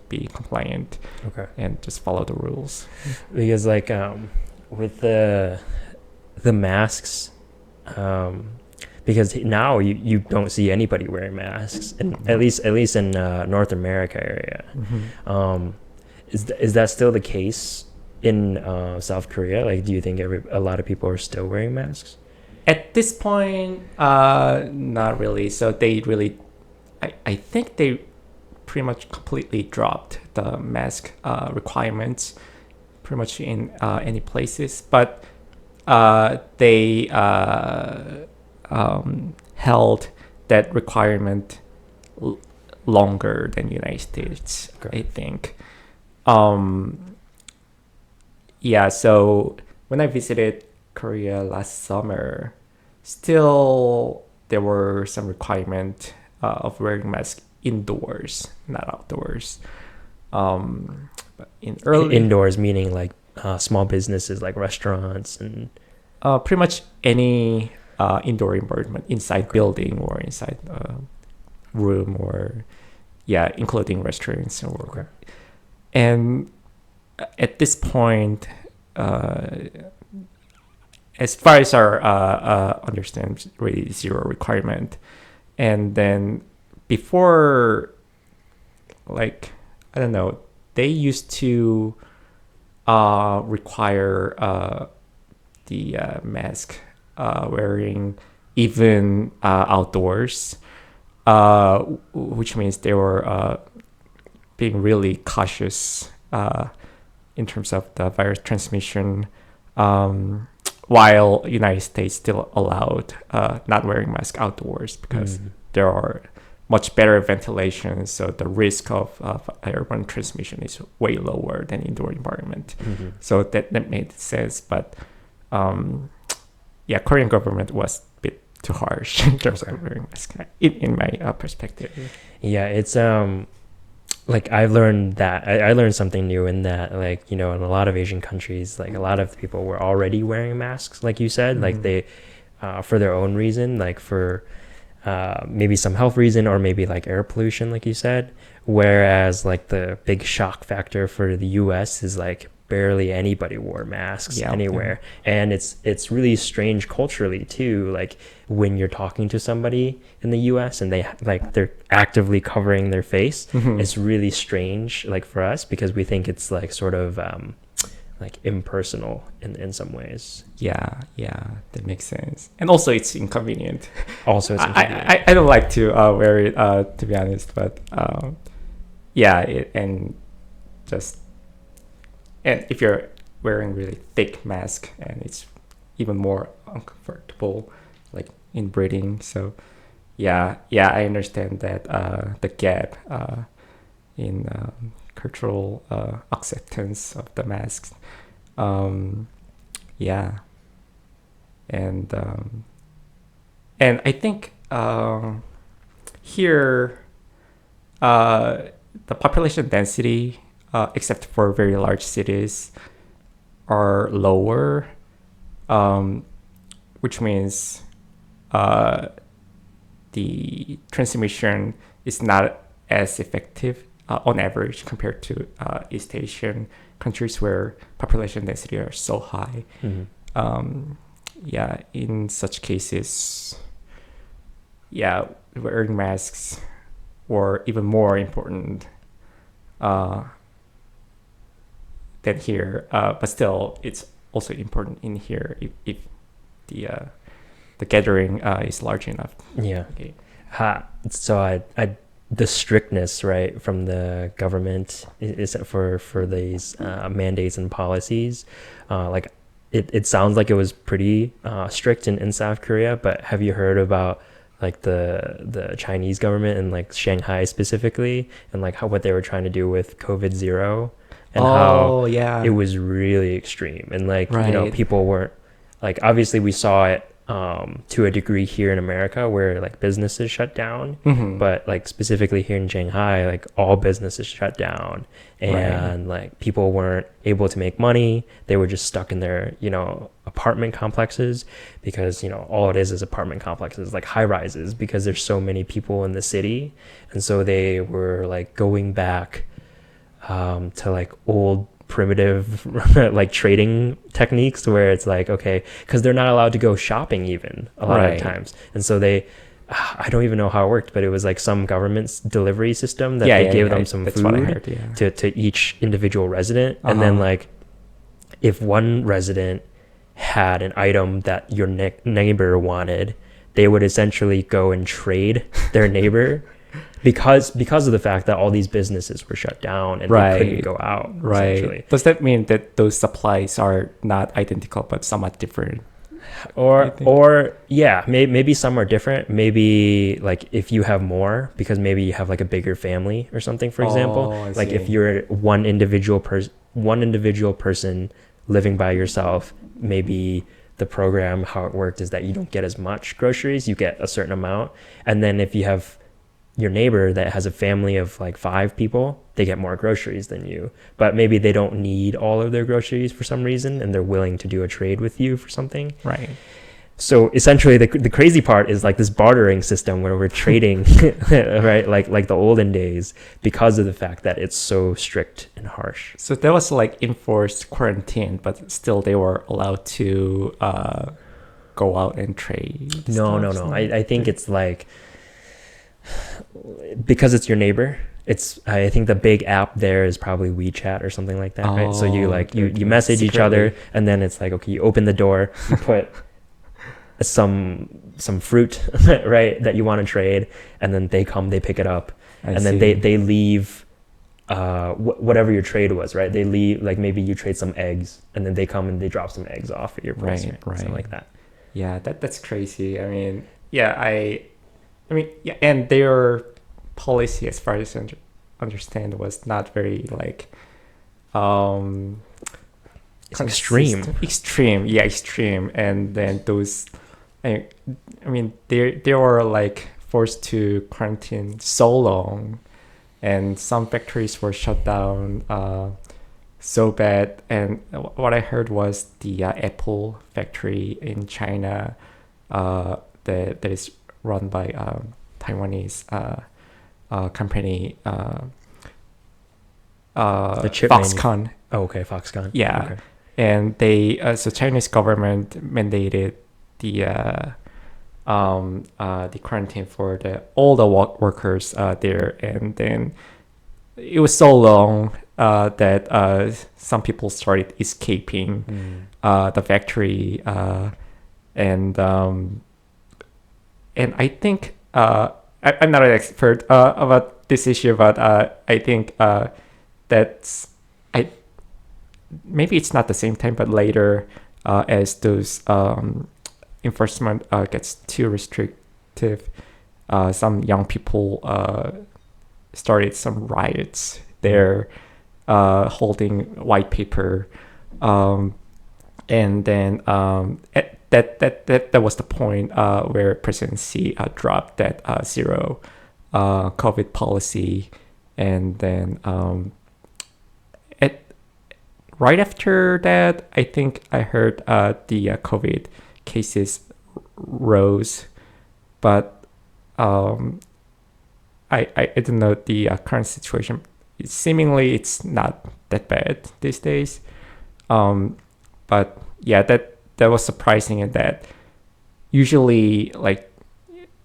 be compliant.
Okay.
And just follow the rules.
Because like with the masks, because now you don't see anybody wearing masks, and at least in North America area.
Mm-hmm.
Is that still the case in South Korea? Like, do you think a lot of people are still wearing masks?
At this point, not really. So they really, I think they pretty much completely dropped the mask requirements pretty much in any places. But they held that requirement longer than United States,
Okay.
I think. Yeah, so when I visited Korea last summer, still there were some requirement of wearing mask indoors, not outdoors. But
Indoors meaning like small businesses like restaurants and
pretty much any indoor environment, inside building or inside room, or including restaurants or and at this point, as far as our understand, really zero requirement. And then before, like, I don't know, they used to require the mask wearing even outdoors, which means they were being really cautious in terms of the virus transmission, while United States still allowed not wearing masks outdoors because there are much better ventilation, so the risk of airborne transmission is way lower than indoor environment. So that made sense, but Korean government was a bit too harsh in terms of wearing masks, in my perspective.
Yeah, it's like I've learned that I learned something new in that, like, in a lot of Asian countries, like a lot of people were already wearing masks, like you said, like they for their own reason, like for maybe some health reason, or maybe like air pollution, like you said. Whereas like the big shock factor for the US is like barely anybody wore masks
Yeah.
anywhere. And it's really strange culturally too, like when you're talking to somebody in the US and they're actively covering their face.
Mhm.
It's really strange, like for us, because we think it's like sort of like impersonal in some ways.
Yeah, that makes sense. And also, it's inconvenient.
Also, it's inconvenient.
I don't like to wear it, to be honest. But yeah, just and if you're wearing really thick mask, and it's even more uncomfortable, like in breathing. So yeah, I understand that the gap in cultural acceptance of the masks. Yeah, and I think here the population density, except for very large cities, are lower, which means the transmission is not as effective on average compared to East Asian countries where population density are so high. Yeah, in such cases, yeah, wearing masks were even more important than here. But still, it's also important in here if the gathering is large enough.
Yeah.
Okay.
So I the strictness, right, from the government is for these mandates and policies, like it sounds like it was pretty strict in South Korea, but have you heard about like the Chinese government and like Shanghai specifically, and like what they were trying to do with COVID-0 and how
yeah,
it was really extreme, and like
right.
people weren't, like, obviously we saw it to a degree here in America where like businesses shut down, but like specifically here in Shanghai, like all businesses shut down, and like people weren't able to make money. They were just stuck in their apartment complexes, because all it is apartment complexes, like high rises, because there's so many people in the city. And so they were like going back to like old primitive like trading techniques, where it's like, okay, because they're not allowed to go shopping even a lot of times, and so I don't even know how it worked, but it was like some government's delivery system that they gave them some
that's
food
what I heard,
to each individual resident, and then like if one resident had an item that your neighbor wanted, they would essentially go and trade their neighbor because of the fact that all these businesses were shut down and they couldn't go out. Essentially.
Does that mean that those supplies are not identical but somewhat different?
Or yeah, maybe some are different. Maybe like if you have more, because maybe you have like a bigger family or something, for example. Like if you're one individual person living by yourself, maybe the program, how it worked is that you don't get as much groceries, you get a certain amount. And then if you have your neighbor that has a family of like 5 people, they get more groceries than you, but maybe they don't need all of their groceries for some reason, and they're willing to do a trade with you for something.
Right.
So essentially the crazy part is like this bartering system where we're trading, right? Like the olden days, because of the fact that it's so strict and harsh.
So there was like enforced quarantine, but still they were allowed to go out and trade.
No. I think it's like, because it's your neighbor, I think the big app there is probably WeChat or something like that, right? So you like you message each other, and then it's like, okay, you open the door, you put some fruit right, that you want to trade, and then they pick it up, and then they leave whatever your trade was, right? They leave, like maybe you trade some eggs, and then they come and they drop some eggs off at your place, right? Something like that.
Yeah, that's crazy. I mean, and their policy, as far as I understand, was not very like
it's extreme.
Extreme. And then those, I mean, they were like forced to quarantine so long, and some factories were shut down so bad. And what I heard was the Apple factory in China that is run by Taiwanese company
The chip
Foxconn.
Oh, okay, Foxconn.
Yeah,
Okay.
and they so Chinese government mandated the the quarantine for all the workers there, and then it was so long that some people started escaping the factory, and I think I'm not an expert about this issue, but I think that's I maybe it's not the same time, but later, as those enforcement gets too restrictive, some young people started some riots there, holding white paper, and then that was the point where President Xi dropped that zero COVID policy, and then right after that, I think I heard the COVID cases rose, but I don't know the current situation. Seemingly, it's not that bad these days. But yeah, that was surprising in that usually, like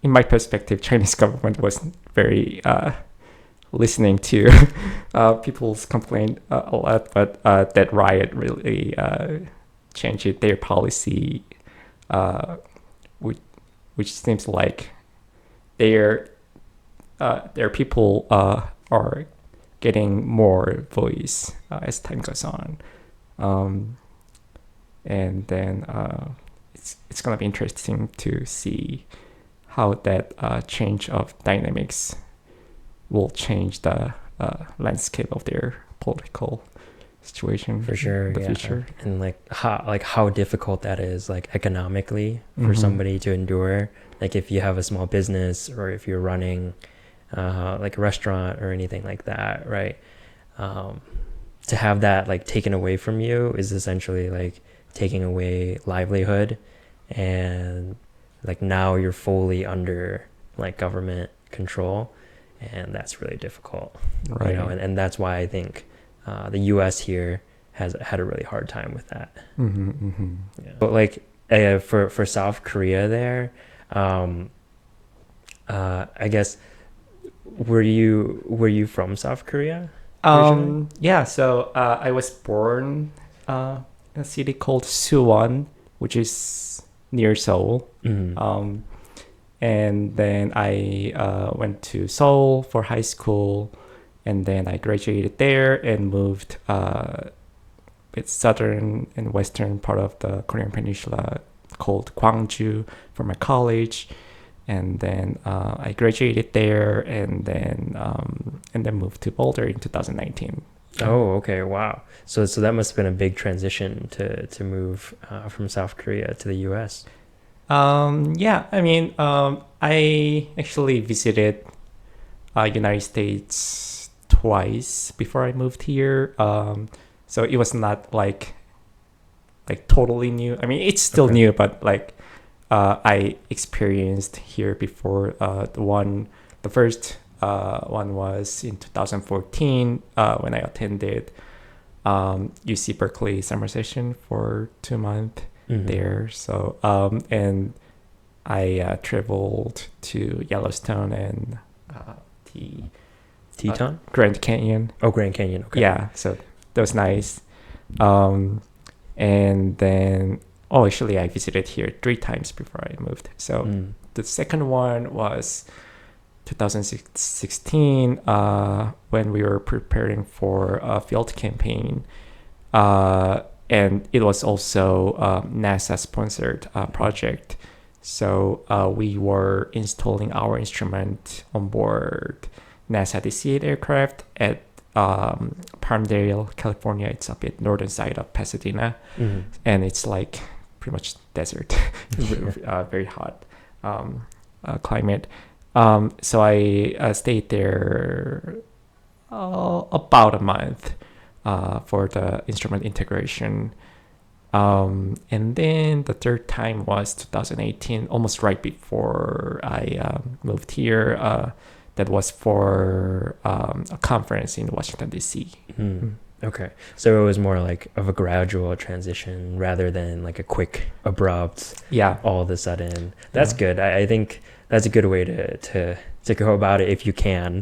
in my perspective, Chinese government was very listening to people's complaint a lot, but that riot really changed their policy, which seems like their people are getting more voice as time goes on, and then it's gonna be interesting to see how that change of dynamics will change the landscape of their political situation
For sure,
in the
yeah.
future.
And how difficult that is, like economically, for somebody to endure. Like if you have a small business or if you're running like a restaurant or anything like that, right? To have that like taken away from you is essentially like taking away livelihood, and like now you're fully under like government control, and that's really difficult,
Right.
you know. And that's why I think the US here has had a really hard time with that. Yeah. But like for South Korea there, I guess, were you from South Korea originally?
Yeah, so I was born in a city called Suwon, which is near Seoul. And then I went to Seoul for high school, and then I graduated there and moved it's southern and western part of the Korean Peninsula called Gwangju for my college, and then I graduated there, and then moved to Boulder in 2019.
Oh, okay, wow. So that must have been a big transition to move from South Korea to the U.S.
Yeah, I mean, I actually visited United States twice before I moved here. So it was not like totally new. I mean, it's still
Okay.
new, but like I experienced here before. The first one was in 2014 when I attended UC Berkeley summer session for 2 months there. So and I traveled to Yellowstone and the
Teton?
Grand Canyon.
Oh, Grand Canyon. Okay.
Yeah, so that was nice. And then, actually, I visited here 3 times before I moved. So the second one was 2016 when we were preparing for a field campaign. And it was also a NASA-sponsored project. So we were installing our instrument on board NASA DC-8 aircraft at Palmdale, California. It's up at northern side of Pasadena, and it's like pretty much desert, very hot climate. So I stayed there about a month for the instrument integration. And then the third time was 2018, almost right before I moved here. that was for a conference in Washington D.C.
Okay, so it was more like of a gradual transition rather than like a quick, abrupt,
Yeah,
all of a sudden. That's
yeah.
good. I think that's a good way to go about it if you can,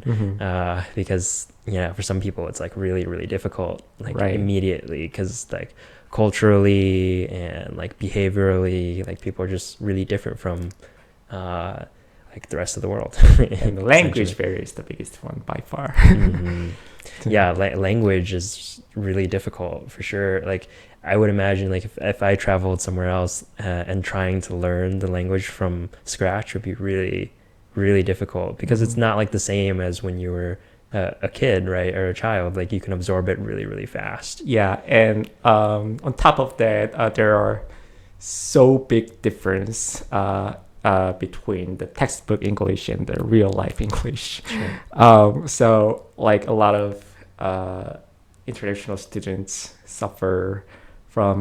because for some people it's like really really difficult like
Right.
immediately because like culturally and like behaviorally like people are just really different from uh, like the rest of the world.
And the language
Essentially.
barrier is the biggest one by far.
Yeah, language is really difficult for sure. Like I would imagine like if I traveled somewhere else and trying to learn the language from scratch would be really really difficult because it's
Mhm.
not like the same as when you were a kid, right, or a child. Like you can absorb it really really fast.
Yeah, and on top of that, there are so big difference between the textbook English and the real life English.
Sure.
So like a lot of international students suffer from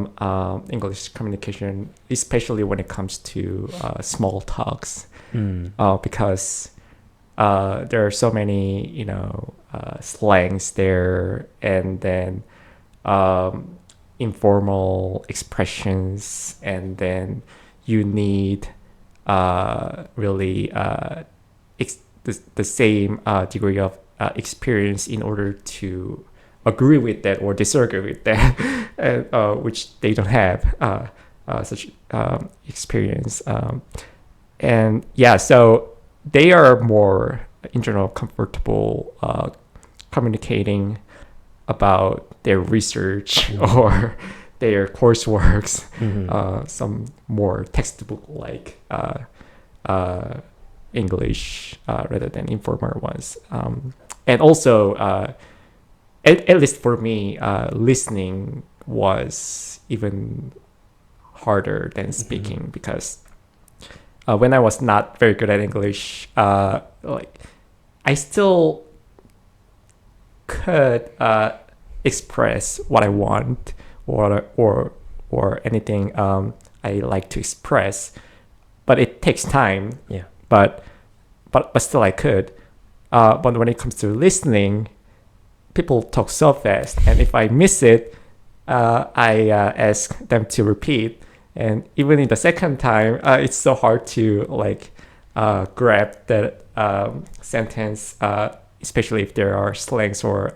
English communication, especially when it comes to small talks,
Mm.
because there are so many, slangs there, and then um, informal expressions, and then you need really the same degree of experience in order to agree with that or disagree with that, and, which they don't have such experience. And yeah, so they are more in general comfortable communicating about their research or their courseworks, some more textbook like English rather than informal ones. And also, at least for me, listening was even harder than speaking because when I was not very good at English, like I still could express what I want or anything I like to express, but it takes time.
Yeah.
But still I could. But when it comes to listening, people talk so fast, and if I miss it, I ask them to repeat. And even in the second time, it's so hard to like grab that sentence, especially if there are slangs or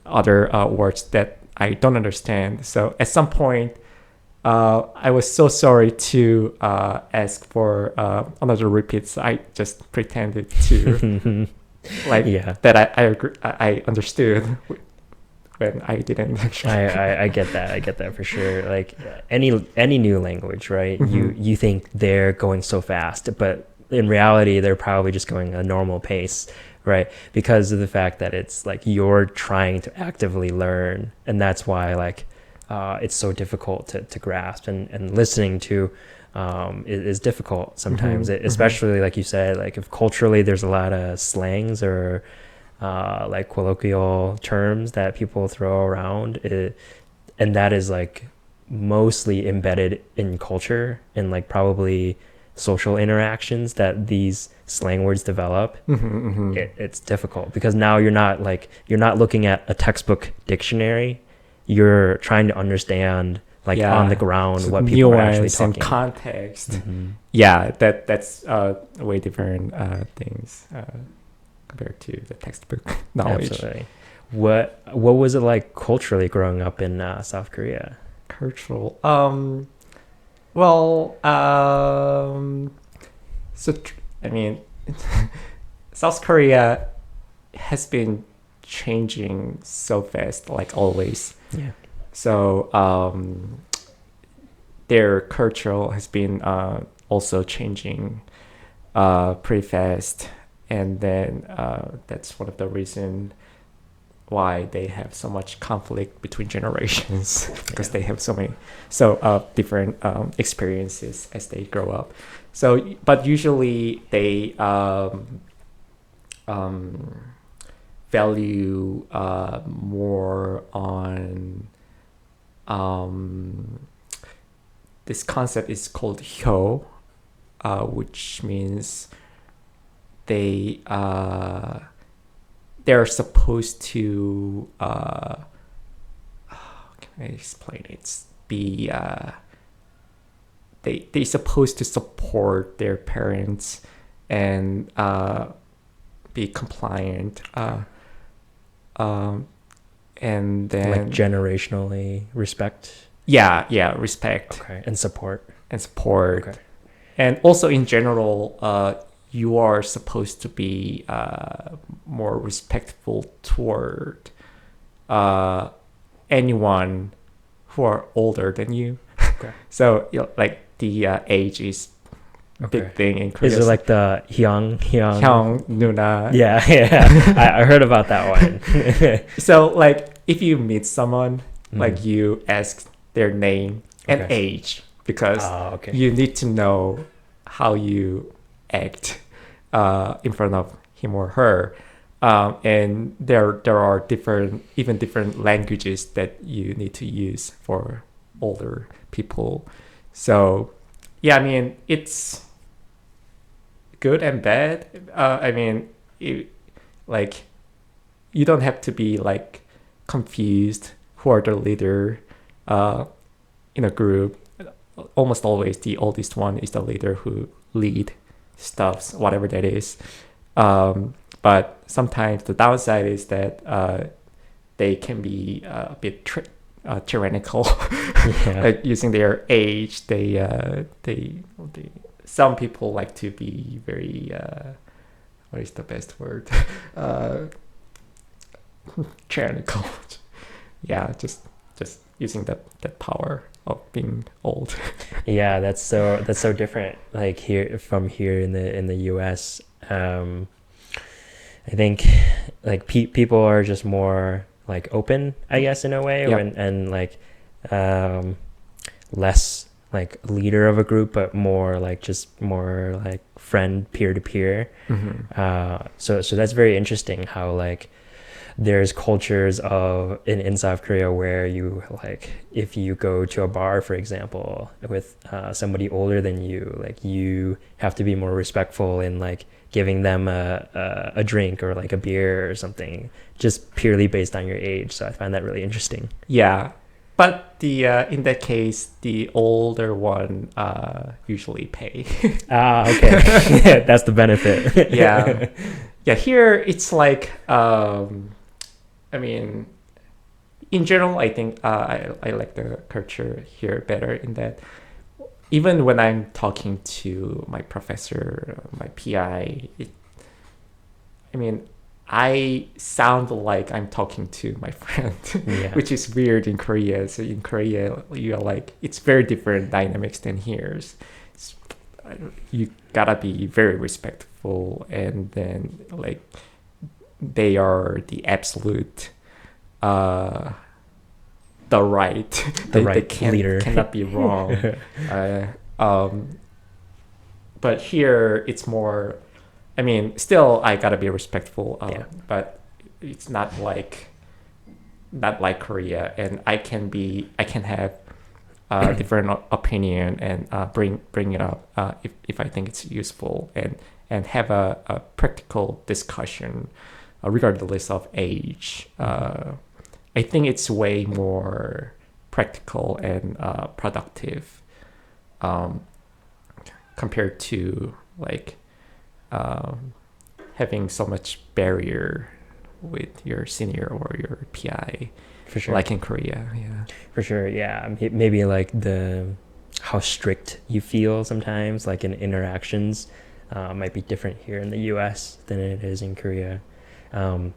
other words that I don't understand. So at some point, I was so sorry to ask for another repeat. So I just pretended to like
Yeah.
that I agree, I understood when I didn't actually.
I get that. I get that for sure. Like any new language, right?
Mhm.
You think they're going so fast, but in reality, they're probably just going a normal pace, right? Because of the fact that it's like you're trying to actively learn, and that's why like it's so difficult to grasp and listening to is difficult sometimes, especially like you said, like if culturally there's a lot of slangs or like colloquial terms that people throw around and that is like mostly embedded in culture and like probably social interactions that these slang words develop. It's difficult because now you're not looking at a textbook dictionary, you're trying to understand like on the ground what people are actually
Nuance and
talking.
context. Yeah, that's way different things compared to the textbook knowledge.
Absolutely. What was it like culturally growing up in South Korea?
Cultural. Well, so I mean, South Korea has been changing so fast, like always.
Yeah.
So their culture has been also changing pretty fast, and then that's one of the reasons why they have so much conflict between generations because they have so different experiences as they grow up. So, but usually they value more on this concept is called hyo, which means they they're supposed to how can I explain it? Be they supposed to support their parents and be compliant. And then
Like generationally respect.
yeah, respect
Okay. And support.
and support.
Okay.
And also in general, you are supposed to be more respectful toward anyone who are older than you.
Okay.
So like the age is a
Okay.
big thing in Korea.
Is it like the hyung?
Hyung, Nuna?
Yeah, yeah. I heard about that one.
So like if you meet someone, like
Mhm.
you ask their name and
Okay.
age because
Oh, okay.
you need to know how you act in front of him or her. And there are different languages that you need to use for older people. So yeah, I mean it's good and bad. I mean, like you don't have to be like confused who are the leader in a group. Almost always the oldest one is the leader who lead stuffs, whatever that is. But sometimes the downside is that they can be a bit tyrannical,
Yeah.
like using their age. They some people like to be very what is the best word? uh, tyrannical. Yeah, just using that power of being old.
Yeah, that's so different. Like here from here in the U.S. I think like people are just more like open, I guess, in a way,
Yep.
and like um, less like leader of a group, but more like just more like friend peer to peer. So that's very interesting how like there's cultures in South Korea where you like if you go to a bar, for example, with somebody older than you, like you have to be more respectful in like giving them a drink or like a beer or something, just purely based on your age. So I find that really interesting.
Yeah, but the in that case, the older one usually pay.
Ah, okay. That's the benefit.
Yeah, yeah. Here it's like I mean, in general, I think I like the culture here better in that even when I'm talking to my professor, my PI, I mean, I sound like I'm talking to my friend,
Yeah.
which is weird in Korea. So in Korea, you're like, it's very different dynamics than here. It's, you gotta be very respectful, and then like they are the absolute, the right,
The
they
right
can't
leader.
cannot be wrong. uh, but here it's more. I mean, still I gotta be respectful,
Yeah.
but it's not like Korea, and I can have different opinion and bring it up if I think it's useful, and have a practical discussion regardless of age. I think it's way more practical and productive compared to like having so much barrier with your senior or your PI,
For sure.
like in Korea. Yeah.
For sure, yeah. Maybe like how strict you feel sometimes, like in interactions, might be different here in the U.S. than it is in Korea. And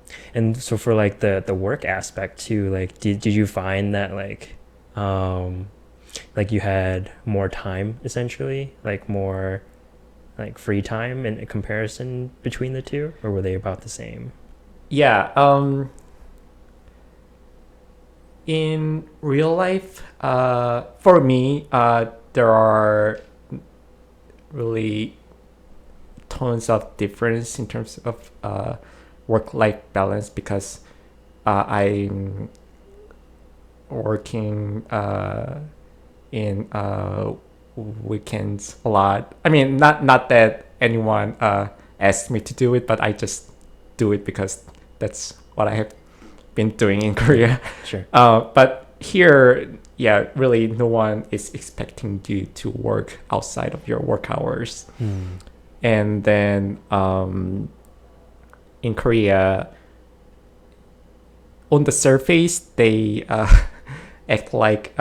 so for like the work aspect too, like did you find that like you had more time essentially, like more like free time in comparison between the two, or were they about the same?
Yeah. In real life, for me, there are really tons of difference in terms of work-life balance because I'm working in weekends a lot. I mean, not that anyone asked me to do it, but I just do it because that's what I have been doing in Korea.
Sure.
But here, yeah, really, no one is expecting you to work outside of your work hours. And then in Korea, on the surface, they act like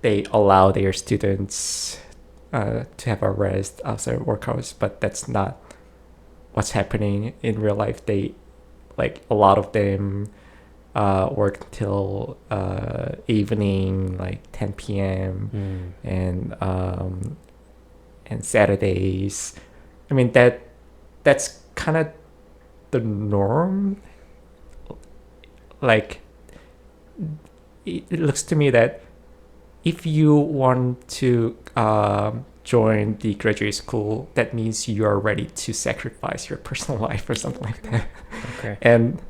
they allow their students to have a rest outside work hours, but that's not what's happening in real life. They, like, a lot of them work until evening, like 10 p.m. And Saturdays. I mean, that's kind of the norm. Like, it looks to me that if you want to join the graduate school, that means you are ready to sacrifice your personal life or something like that.
Okay.
And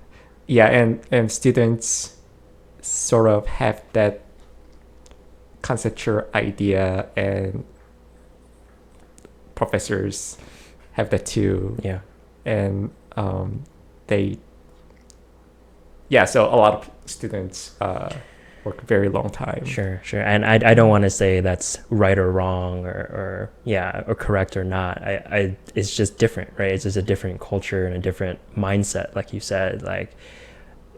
yeah, and students sort of have that conceptual idea, and professors have that too.
Yeah.
And they, yeah, so a lot of students work a very long time.
Sure. And I don't want to say that's right or wrong or correct or not. I it's just different, right? It's just a different culture and a different mindset, like you said. Like,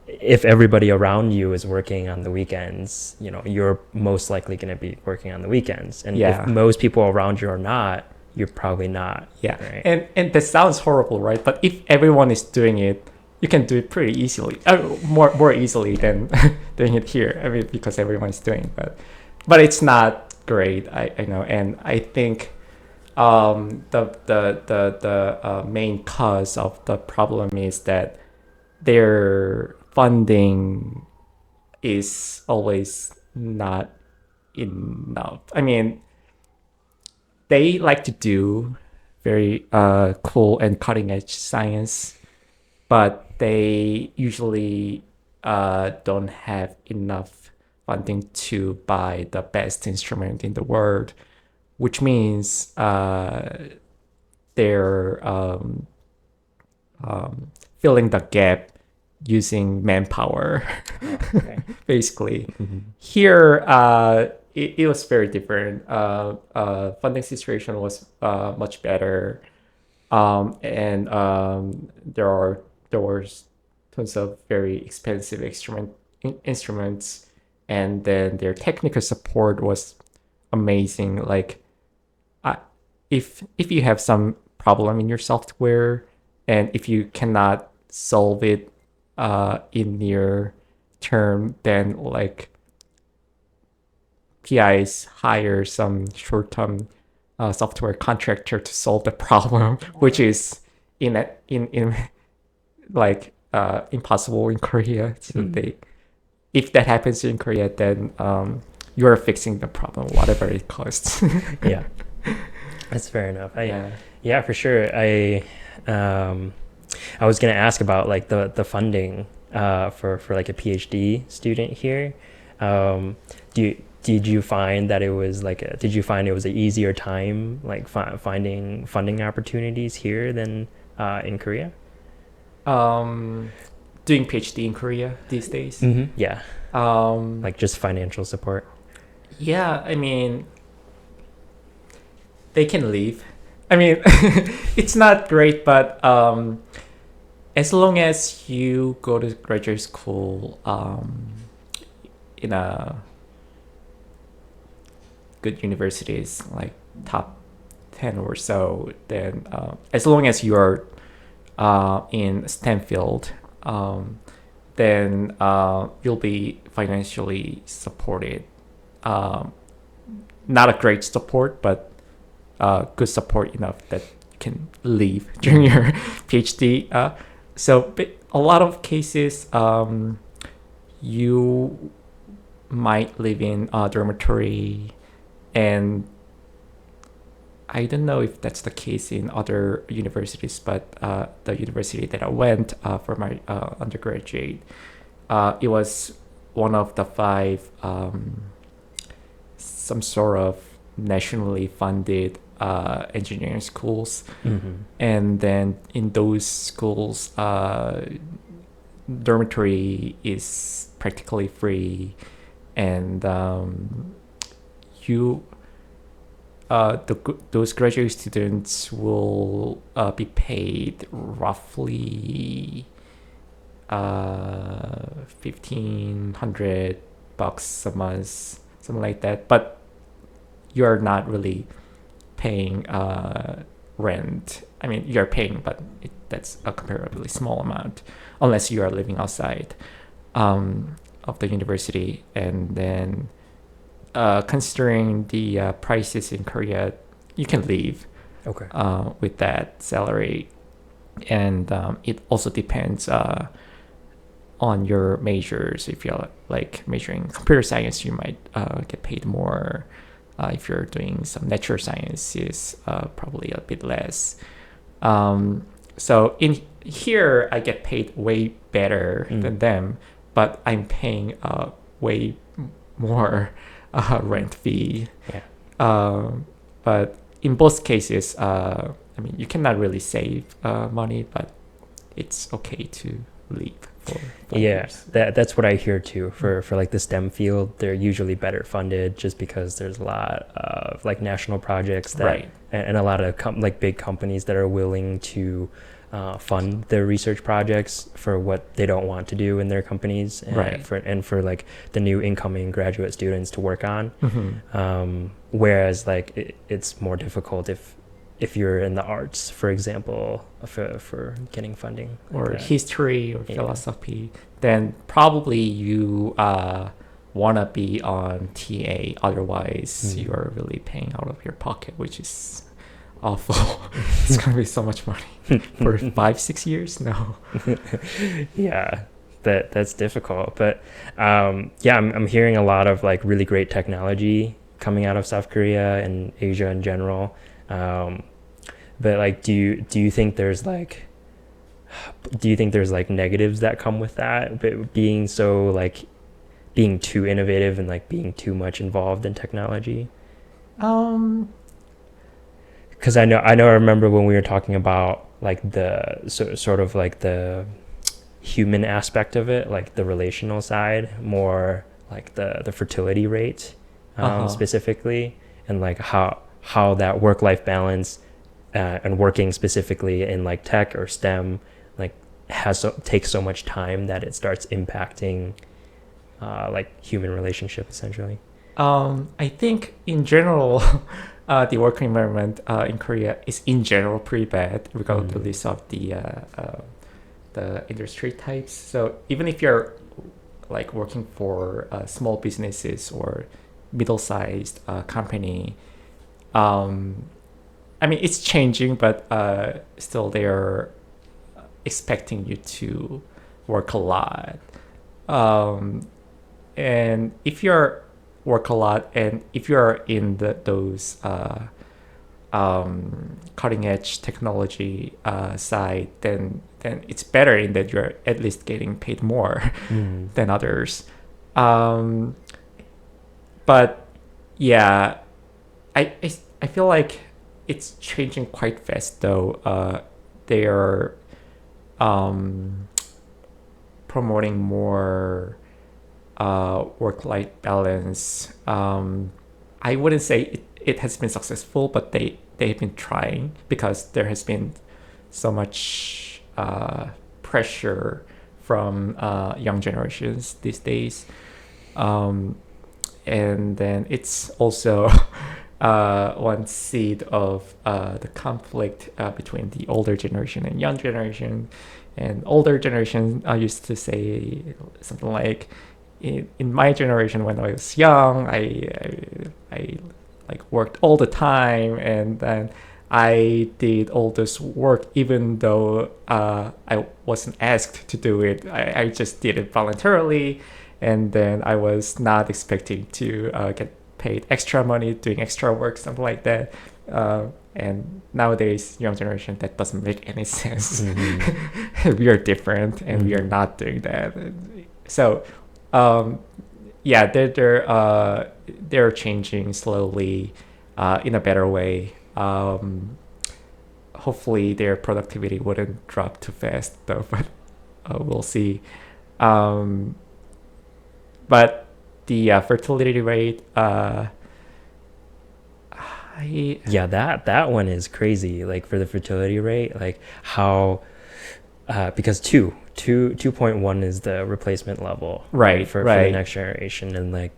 if everybody around you is working on the weekends, you're most likely going to be working on the weekends. And if most people around you are not, you're probably not.
Yeah.
Right?
And that sounds horrible, right? But if everyone is doing it, you can do it pretty easily, more easily than doing it here. I mean, because everyone's doing it, but it's not great. I know, and I think the main cause of the problem is that their funding is always not enough. I mean, they like to do very cool and cutting edge science, but they usually don't have enough funding to buy the best instrument in the world, which means they're filling the gap using manpower.
Okay.
Basically. Here, it was very different. Funding situation was much better, and there was tons of very expensive instruments, and then their technical support was amazing. Like, if you have some problem in your software, and if you cannot solve it in near term, then like PIs hire some short-term software contractor to solve the problem, which is in like impossible in Korea. So if that happens in Korea, then you are fixing the problem, whatever it costs.
Yeah, that's fair enough. Yeah, for sure. I was gonna ask about like the funding for like a PhD student here. Did you find that it was an easier time like finding funding opportunities here than in Korea?
Doing PhD in Korea these days.
Yeah. Like just financial support.
Yeah, I mean, they can leave. I mean, it's not great, but as long as you go to graduate school in a good universities, like top 10 or so, then as long as you are in STEM field, then you'll be financially supported. Not a great support, but good support enough that you can leave during your PhD. So a lot of cases, you might live in a dormitory, and I don't know if that's the case in other universities, but the university that I went for my undergraduate, it was one of the 5 some sort of nationally funded engineering schools.
Mm-hmm.
And then in those schools, dormitory is practically free, and you those graduate students will be paid roughly $1,500 a month, something like that. But you're not really paying rent. I mean, you're paying, but that's a comparatively small amount, unless you are living outside of the university. And then, considering the prices in Korea, you can live
Okay.
with that salary. And it also depends on your majors. If you're like majoring in computer science, you might get paid more. If you're doing some natural sciences, probably a bit less. So in here, I get paid way better than them, but I'm paying way more rent fee.
Yeah.
But in both cases, I mean, you cannot really save money, but it's okay to leave for 5 years.
That's what I hear too. For like the STEM field, they're usually better funded just because there's a lot of like national projects that,
Right.
and a lot of like big companies that are willing to fund their research projects for what they don't want to do in their companies, and
Right.
for like the new incoming graduate students to work on.
Mm-hmm.
Whereas like it's more difficult if you're in the arts, for example, for getting funding like
Or
that.
history or
Yeah.
philosophy, then probably you want to be on TA. Otherwise, you're really paying out of your pocket, which is awful. It's going to be so much money for 5-6 years. No.
Yeah, that's difficult. But yeah, I'm hearing a lot of like really great technology coming out of South Korea and Asia in general. But like, do you think there's like negatives that come with that, but being too innovative and like being too much involved in technology? Because I remember when we were talking about like the sort of like the human aspect of it, like the relational side, more like the fertility rate specifically, and like how that work-life balance and working specifically in like tech or STEM like takes so much time that it starts impacting like human relationship essentially.
I think in general, the working environment in Korea is in general pretty bad, regardless of the industry types. So even if you're like working for small businesses or middle-sized company, I mean, it's changing, but still they're expecting you to work a lot. And if you're work a lot, and if you're in those cutting edge technology side, then it's better in that you're at least getting paid more than others. But yeah, I feel like it's changing quite fast though. They are promoting more work-life balance. I wouldn't say it has been successful, but they've been trying, because there has been so much pressure from young generations these days. And then it's also one seed of the conflict between the older generation and young generation. And older generation used to say something like, in my generation, when I was young, I like worked all the time, and then I did all this work even though I wasn't asked to do it. I just did it voluntarily, and then I was not expecting to get paid extra money doing extra work, something like that. And nowadays, young generation, that doesn't make any sense. We are different, and we are not doing that. So yeah, they're changing slowly in a better way. hopefully their productivity wouldn't drop too fast though, but we'll see. Um, but the fertility rate,
Yeah, that one is crazy. Like for the fertility rate, like how because 2.1 is the replacement level for the next generation, and like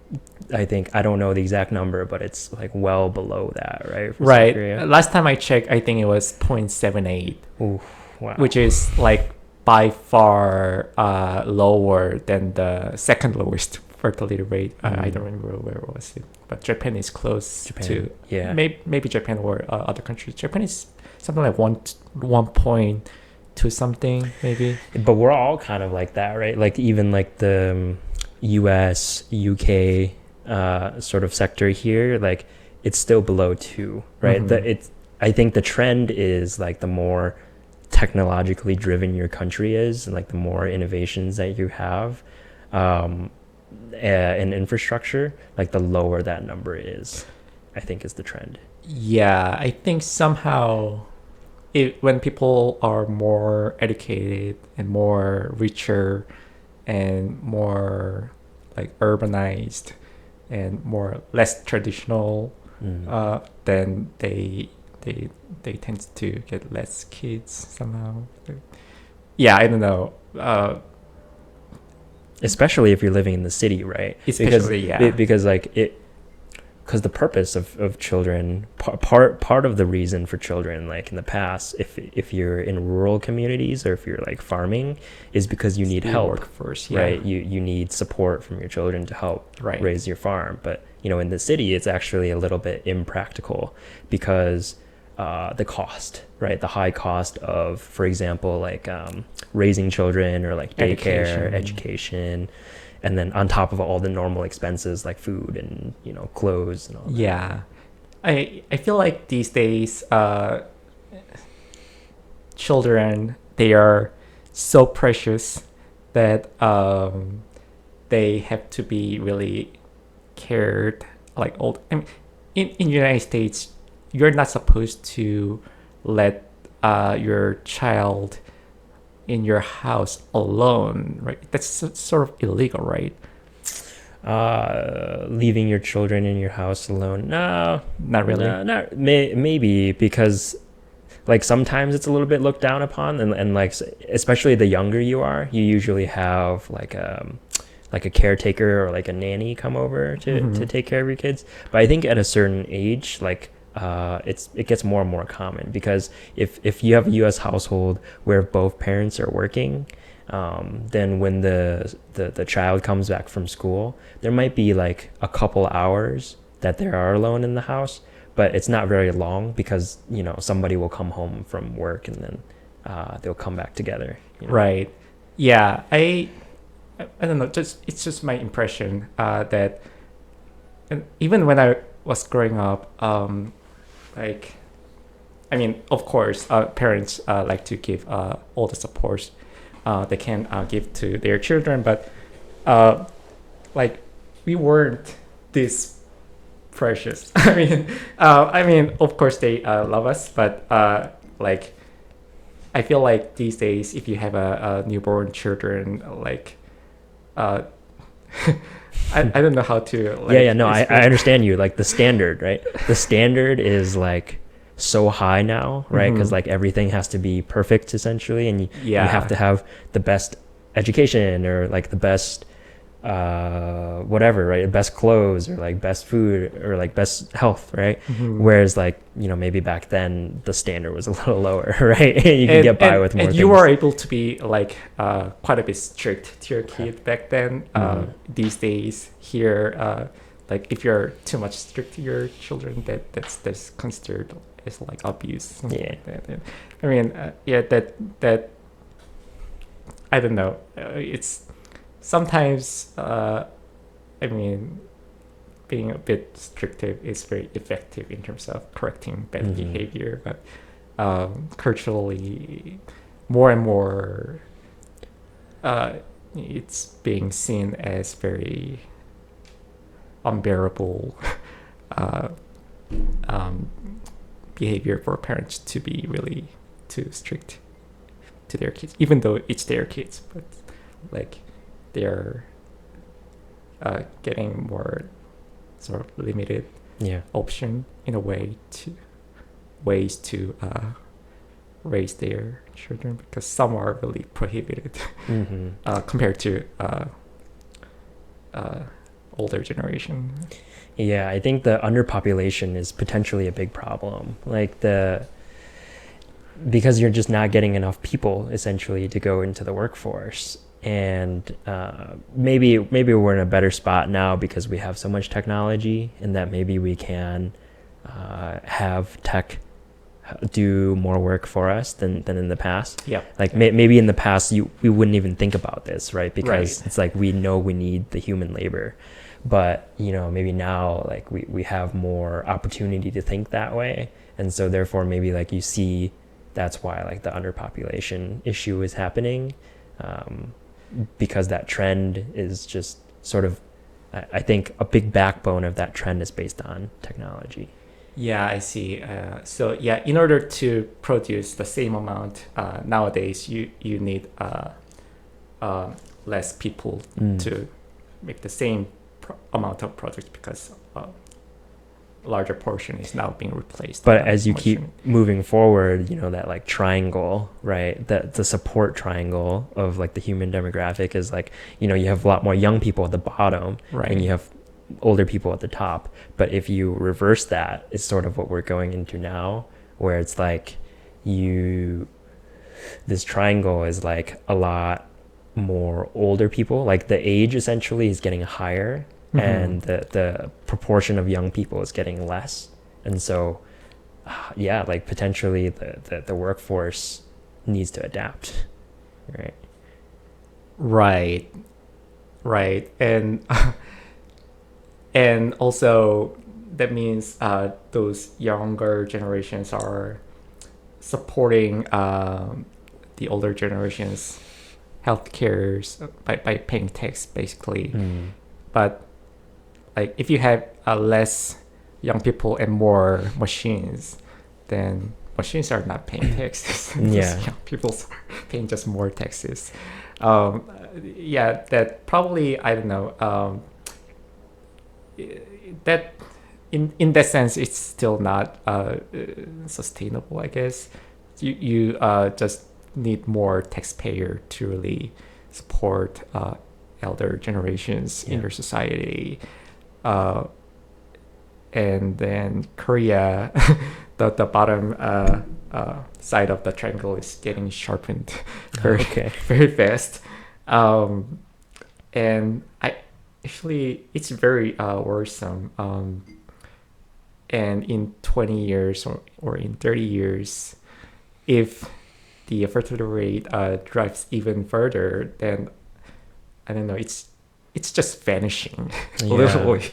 I think I don't know the exact number, but it's like well below that, right? For South
right.
Korea.
Last time I checked, I think it was 0.78,
Ooh, wow.
which is like by far lower than the second lowest fertility rate. I don't remember where it was, but Japan is close to.
Yeah.
Maybe Japan or other countries. Japan is something like 1.2 something maybe.
But we're all kind of like that, right? Like even like the US, UK sort of sector here, like it's still below 2, right? I think the trend is like the more technologically driven your country is, and like the more innovations that you have in infrastructure, like the lower that number is, I think is the trend.
Yeah, I think somehow when people are more educated and more richer and more like urbanized and more less traditional, then they tend to get less kids somehow. Yeah, I don't know.
Especially if you're living in the city, right? Because like because the purpose of children, part of the reason for children, like in the past, if you're in rural communities or if you're like farming, is because you need help.
Workforce,
right? You need support from your children to help raise your farm. But in the city, it's actually a little bit impractical because the cost, right? The high cost of, for example, like raising children or like daycare, education, and then on top of all the normal expenses like food and clothes and all that.
Yeah, I feel like these days children, they are so precious that they have to be really cared. Like in the United States, you're not supposed to let your child in your house alone, right? That's sort of illegal, right?
Leaving your children in your house alone? No,
not really.
Maybe because like sometimes it's a little bit looked down upon, and like especially the younger you are, you usually have like a caretaker or like a nanny come over to take care of your kids. But I think at a certain age, like it gets more and more common, because if you have a U.S. household where both parents are working, then when the child comes back from school, there might be like a couple hours that they are alone in the house, but it's not very long because somebody will come home from work and then they'll come back together.
Right. Yeah. I don't know. It's just my impression that, and even when I was growing up, like, I mean, of course, parents like to give all the supports they can give to their children, but like we weren't this precious. I mean, of course they love us, but like I feel like these days, if you have a newborn children, like I don't know how to like,
I understand you. Like the standard, right? The standard is like so high now, right? Because like everything has to be perfect essentially, and you have to have the best education or like the best whatever, right? Best clothes or like best food or like best health, right? Whereas like maybe back then the standard was a little lower, right? You can get by with more
and
things.
You were able to be like quite a bit strict to your kid back then. These days here, like if you're too much strict to your children, that's considered as like abuse. Like that. And, I mean, that I don't know. It's sometimes I mean, being a bit restrictive is very effective in terms of correcting bad behavior, but culturally, more and more, it's being seen as very unbearable behavior for parents to be really too strict to their kids, even though it's their kids, but like they're getting more sort of limited
Yeah.
option in a way to ways to raise their children, because some are really prohibited compared to older generation.
Yeah, I think the underpopulation is potentially a big problem. Like because you're just not getting enough people essentially to go into the workforce. And maybe we're in a better spot now because we have so much technology, and that maybe we can have tech do more work for us than in the past.
Yeah.
Like maybe in the past we wouldn't even think about this, right? Because
Right.
it's like we know we need the human labor. But maybe now like we have more opportunity to think that way, and so therefore maybe like you see that's why like the underpopulation issue is happening, because that trend is just sort of, I think a big backbone of that trend is based on technology.
Yeah, I see. So yeah, in order to produce the same amount nowadays, you need less people to make the same amount of projects, because a larger portion is now being replaced.
But as you keep moving forward, that like triangle, right? That the support triangle of like the human demographic is like, you have a lot more young people at the bottom,
right,
and you have older people at the top. But if you reverse that, it's sort of what we're going into now, where it's like this triangle is like a lot more older people, like the age essentially is getting higher, and the proportion of young people is getting less. And so yeah, like potentially the workforce needs to adapt,
right, and also that means those younger generations are supporting the older generations healthcare by paying tax basically. But like if you have less young people and more machines, then machines are not paying taxes.
Yeah.
Young people are paying just more taxes. Yeah, that probably, I don't know, that in that sense it's still not sustainable, I guess. You just need more taxpayer to really support elder generations in your society. And then Korea, the bottom side of the triangle is getting sharpened very fast. And actually it's very worrisome. And in 20 years or in 30 years, if the fertility rate drives even further, then I don't know, it's just vanishing literally.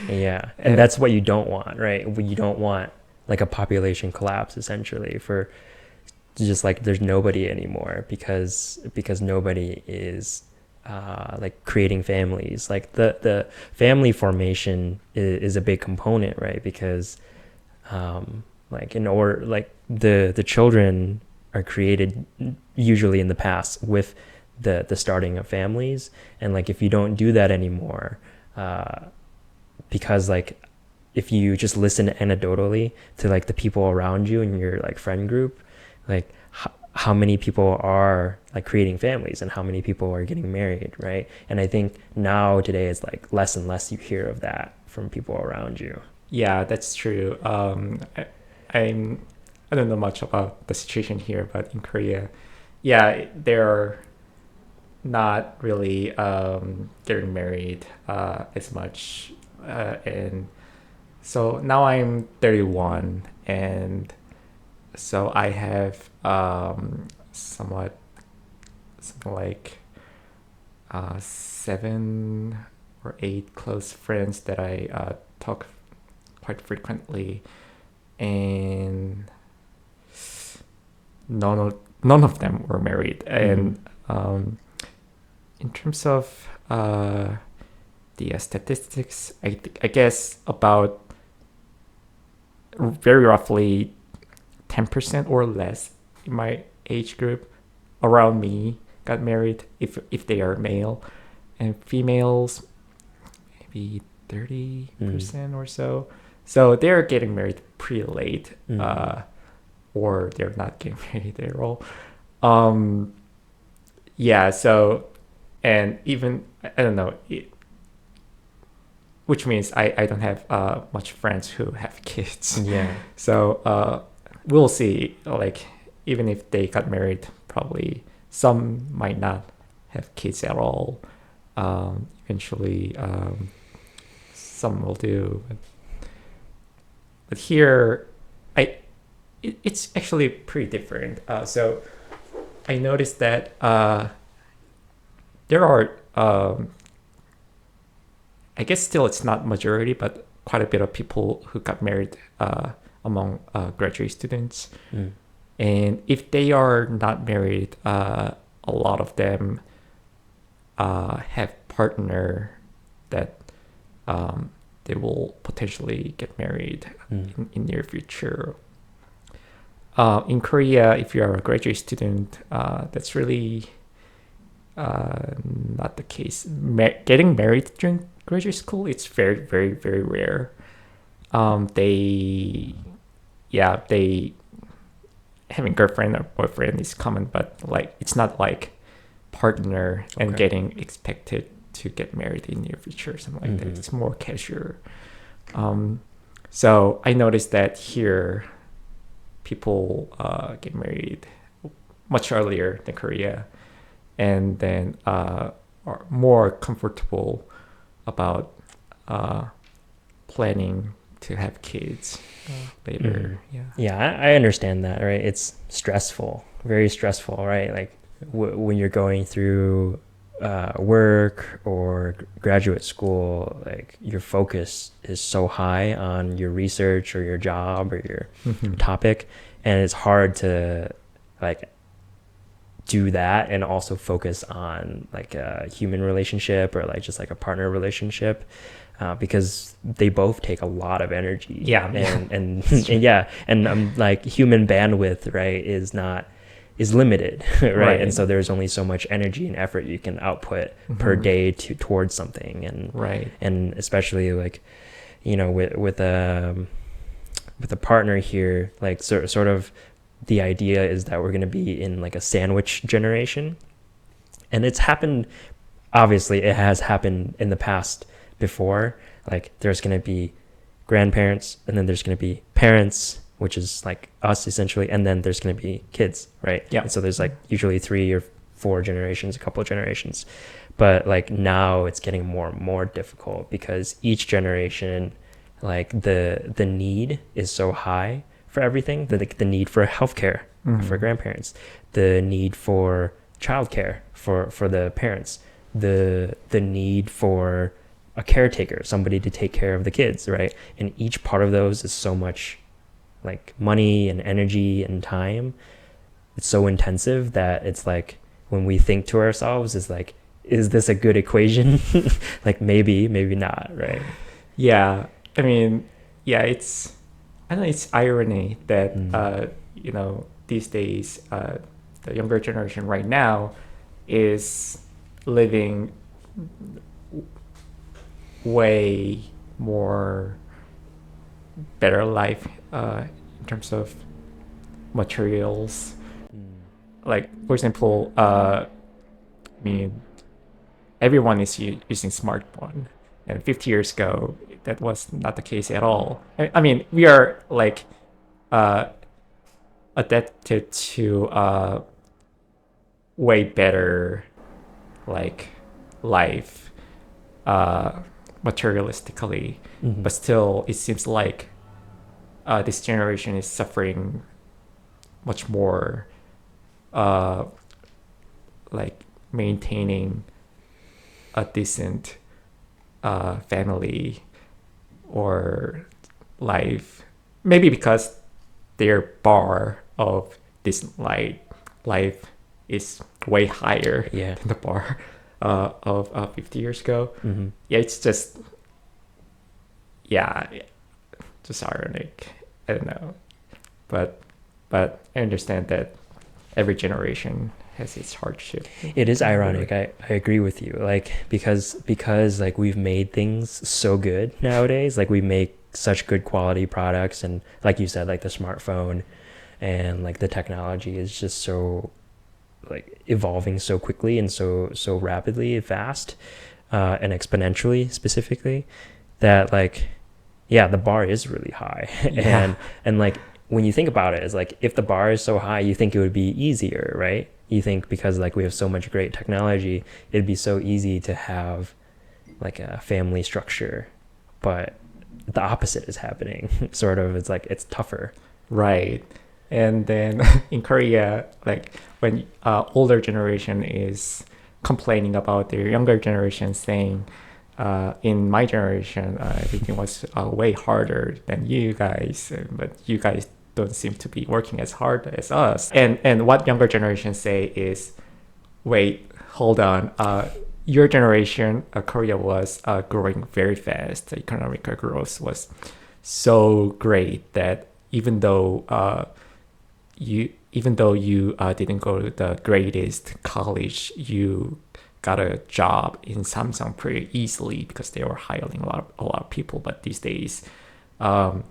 Yeah, and that's what you don't want, right? You don't want like a population collapse essentially, for just like there's nobody anymore because nobody is like creating families. Like the family formation is a big component, right? Because like in order, like the children are created usually in the past with the starting of families, and like if you don't do that anymore, because like if you just listen anecdotally to like the people around you in your like friend group, like how many people are like creating families and how many people are getting married, right? And I think now today it's like less and less you hear of that from people around you.
Yeah, that's true. I don't know much about the situation here, but in Korea, yeah, they're not really getting married as much, and so now I'm 31, and so I have something like 7 or 8 close friends that I talk quite frequently, and none of them were married. And in terms of the statistics, I guess about very roughly 10% or less in my age group around me got married if they are male, and females maybe 30% or so. So they're getting married pretty late, or they're not getting married at all. Yeah, so, and even, I don't know, which means I don't have much friends who have kids.
Yeah.
So we'll see. Like, even if they got married, probably some might not have kids at all. Eventually, some will do. But here, it's actually pretty different. So I noticed that there are, I guess still it's not majority, but quite a bit of people who got married among graduate students. And if they are not married, a lot of them have partner that they will potentially get married in near future. In Korea, if you are a graduate student, that's really not the case. Getting married during graduate school, it's very, very, very rare. They having girlfriend or boyfriend is common, but like it's not like partner and getting expected to get married in near future or something like that. It's more casual. So I noticed that here people get married much earlier than Korea, and then are more comfortable about planning to have kids later.
Yeah, I understand that, right? It's stressful, very stressful, right? Like when you're going through work or graduate school, like your focus is so high on your research or your job or your topic, and it's hard to like do that and also focus on like a human relationship or like just like a partner relationship, because they both take a lot of energy. And like human bandwidth, right, is limited, right? And so there's only so much energy and effort you can output per day towards something, and especially like, you know, with a partner here, like sort of the idea is that we're going to be in like a sandwich generation, and it's happened, obviously it has happened in the past before. Like there's going to be grandparents, and then there's going to be parents, which is like us essentially, and then there's going to be kids, right? And so there's like usually 3 or 4 generations, a couple of generations. But like now it's getting more and more difficult because each generation, like the need is so high for everything, the need for healthcare for grandparents, the need for childcare for the parents, the need for a caretaker, somebody to take care of the kids, right? And each part of those is so much like money and energy and time. It's so intensive that it's like when we think to ourselves is like, is this a good equation? Like maybe not, right?
I mean, it's, I don't know, it's irony that you know, these days the younger generation right now is living way more better life in terms of materials. Like for example, I mean, everyone is using smartphone, and 50 years ago that was not the case at all. I mean, we are like adapted to way better like life materialistically, but still it seems like this generation is suffering much more like maintaining a decent family or life, maybe because their bar of decent life is way higher than the bar of 50 years ago. It's just just ironic. I don't know, but But I understand that every generation has its hardship.
It is ironic. I agree with you. Like because like we've made things so good nowadays. Like we make such good quality products, and like you said, like the smartphone and like the technology is just so like evolving so quickly and so rapidly and fast, and exponentially specifically, that like yeah, the bar is really high.
Yeah.
And like when you think about it, it's like if the bar is so high, you think it would be easier, right? You think because like we have so much great technology, it'd be so easy to have like a family structure, but the opposite is happening. Sort of, it's like it's tougher.
Right. And then in Korea, like when older generation is complaining about their younger generation, saying, in my generation, everything was way harder than you guys, but you guys don't seem to be working as hard as us. And what younger generations say is, wait, hold on. Your generation, Korea was growing very fast. The economic growth was so great that even though you didn't go to the greatest college, you got a job in Samsung pretty easily because they were hiring a lot of people. But these days, um,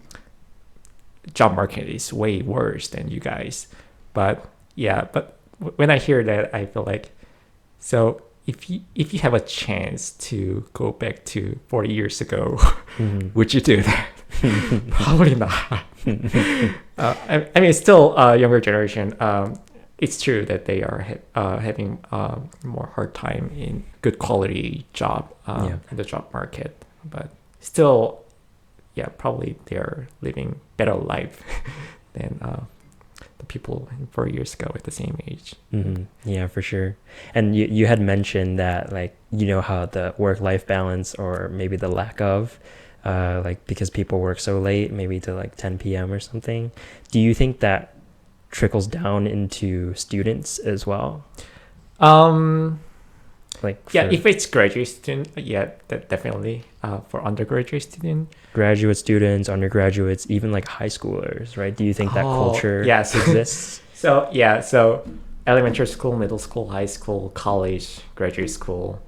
job market is way worse than you guys. But yeah, but when I hear that, I feel like, so if you have a chance to go back to 40 years ago,
Mhm.
would you do that? Probably not. I mean, still younger generation. It's true that they are having more hard time in good quality job
Yeah.
in the job market, but still, yeah, probably they're living better life than the people 4 years ago at the same age.
Yeah, for sure. And you had mentioned that like you know how the work-life balance, or maybe the lack of, like because people work so late, maybe to like 10 p.m. or something. Do you think that trickles down into students as well?
Um,
Like
yeah,
for
if it's graduate student, yeah, that definitely. For undergraduate student,
graduate students, undergraduates, even like high schoolers, right? Do you think that
oh
culture
yes.
exists?
So yeah, so elementary school, middle school, high school, college, graduate school.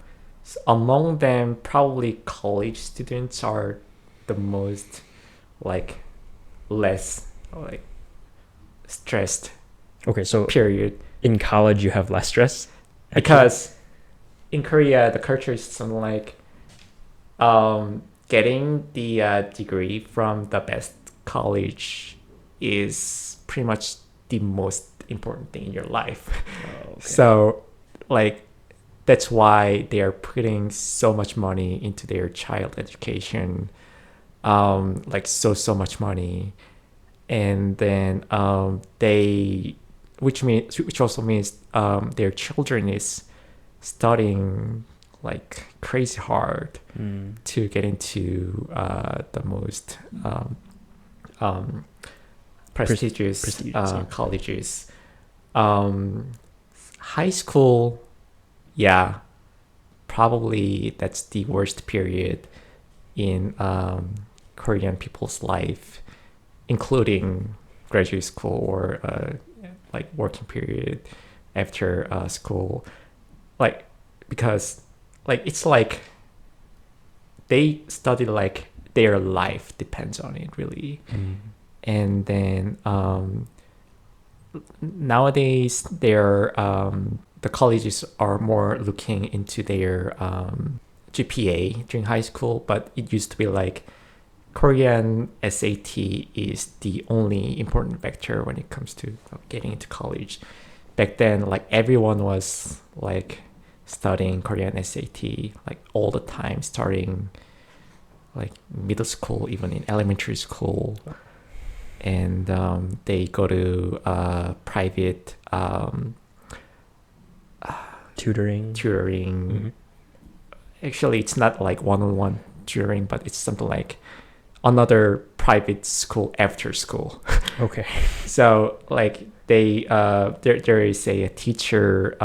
So among them, probably college students are the most like less like stressed
Okay, so
period,
in college you have less stress, actually?
because in Korea the culture is something like getting the degree from the best college is pretty much the most important thing in your life.
Oh, okay.
So, like, that's why they are putting so much money into their child education, like so much money, and then which also means their children is studying like crazy hard
Mm.
to get into the most um, prestigious
Yeah.
colleges. Um, High school, yeah, probably that's the worst period in Korean people's life, including graduate school or like working period after school, like because like it's like they study like their life depends on it really.
Mm.
And then nowadays the colleges are more looking into their GPA during high school, but it used to be like Korean SAT is the only important factor when it comes to getting into college. Back then, like everyone was like studying Korean SAT like all the time, starting like middle school, even in elementary school. And they go to private
Tutoring.
tutoring.
Mhm.
Actually, it's not like one-on-one tutoring, but it's something like another private school after school.
Okay.
So like there is a teacher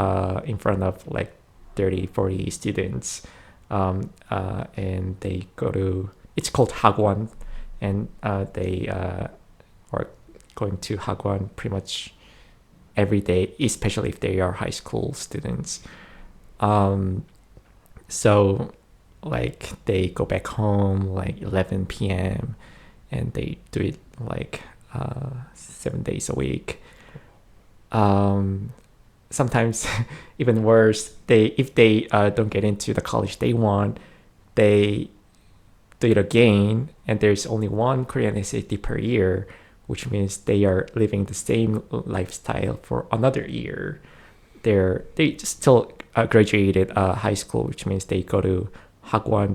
in front of like 30-40 students, and they go to, it's called hagwon, and they or going to Hagwon pretty much every day, especially if they are high school students. So like they go back home like 11 p.m. and they do it like 7 days a week. Sometimes even worse, if they don't get into the college they want, they do it again, and there's only one Korean SAT per year, which means they are living the same lifestyle for another year. They still graduated high school, which means they go to Hagwon.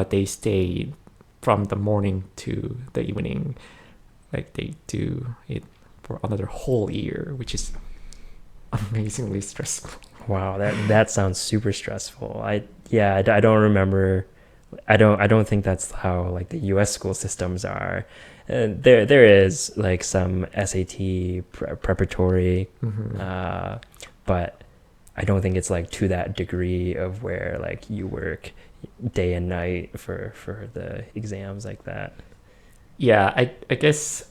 They stay from the morning to the evening, like they do it for another whole year, which is amazingly stressful.
Wow, that sounds super stressful. I don't remember. I don't think that's how like the U.S. school systems are. There is like some SAT preparatory, but I don't think it's like to that degree of where like you work day and night for the exams like that.
Yeah, I guess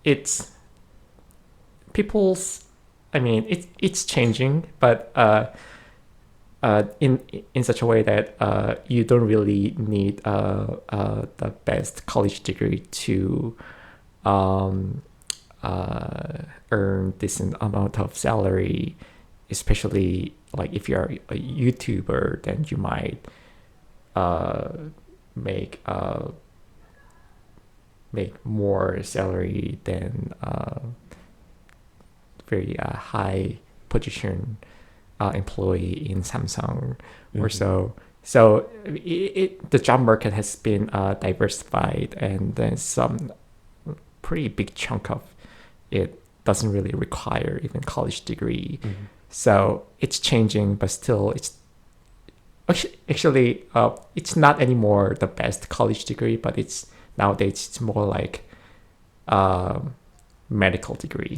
it's people's. I mean, it's changing, but in such a way that you don't really need the best college degree to earn decent amount of salary, especially like if you're a YouTuber, then you might make more salary than very high position employee in Samsung or so. So the job market has been diversified, and then some pretty big chunk of it doesn't really require even college degree. So it's changing, but still it's actually it's not anymore the best college degree, but nowadays it's more like medical degree.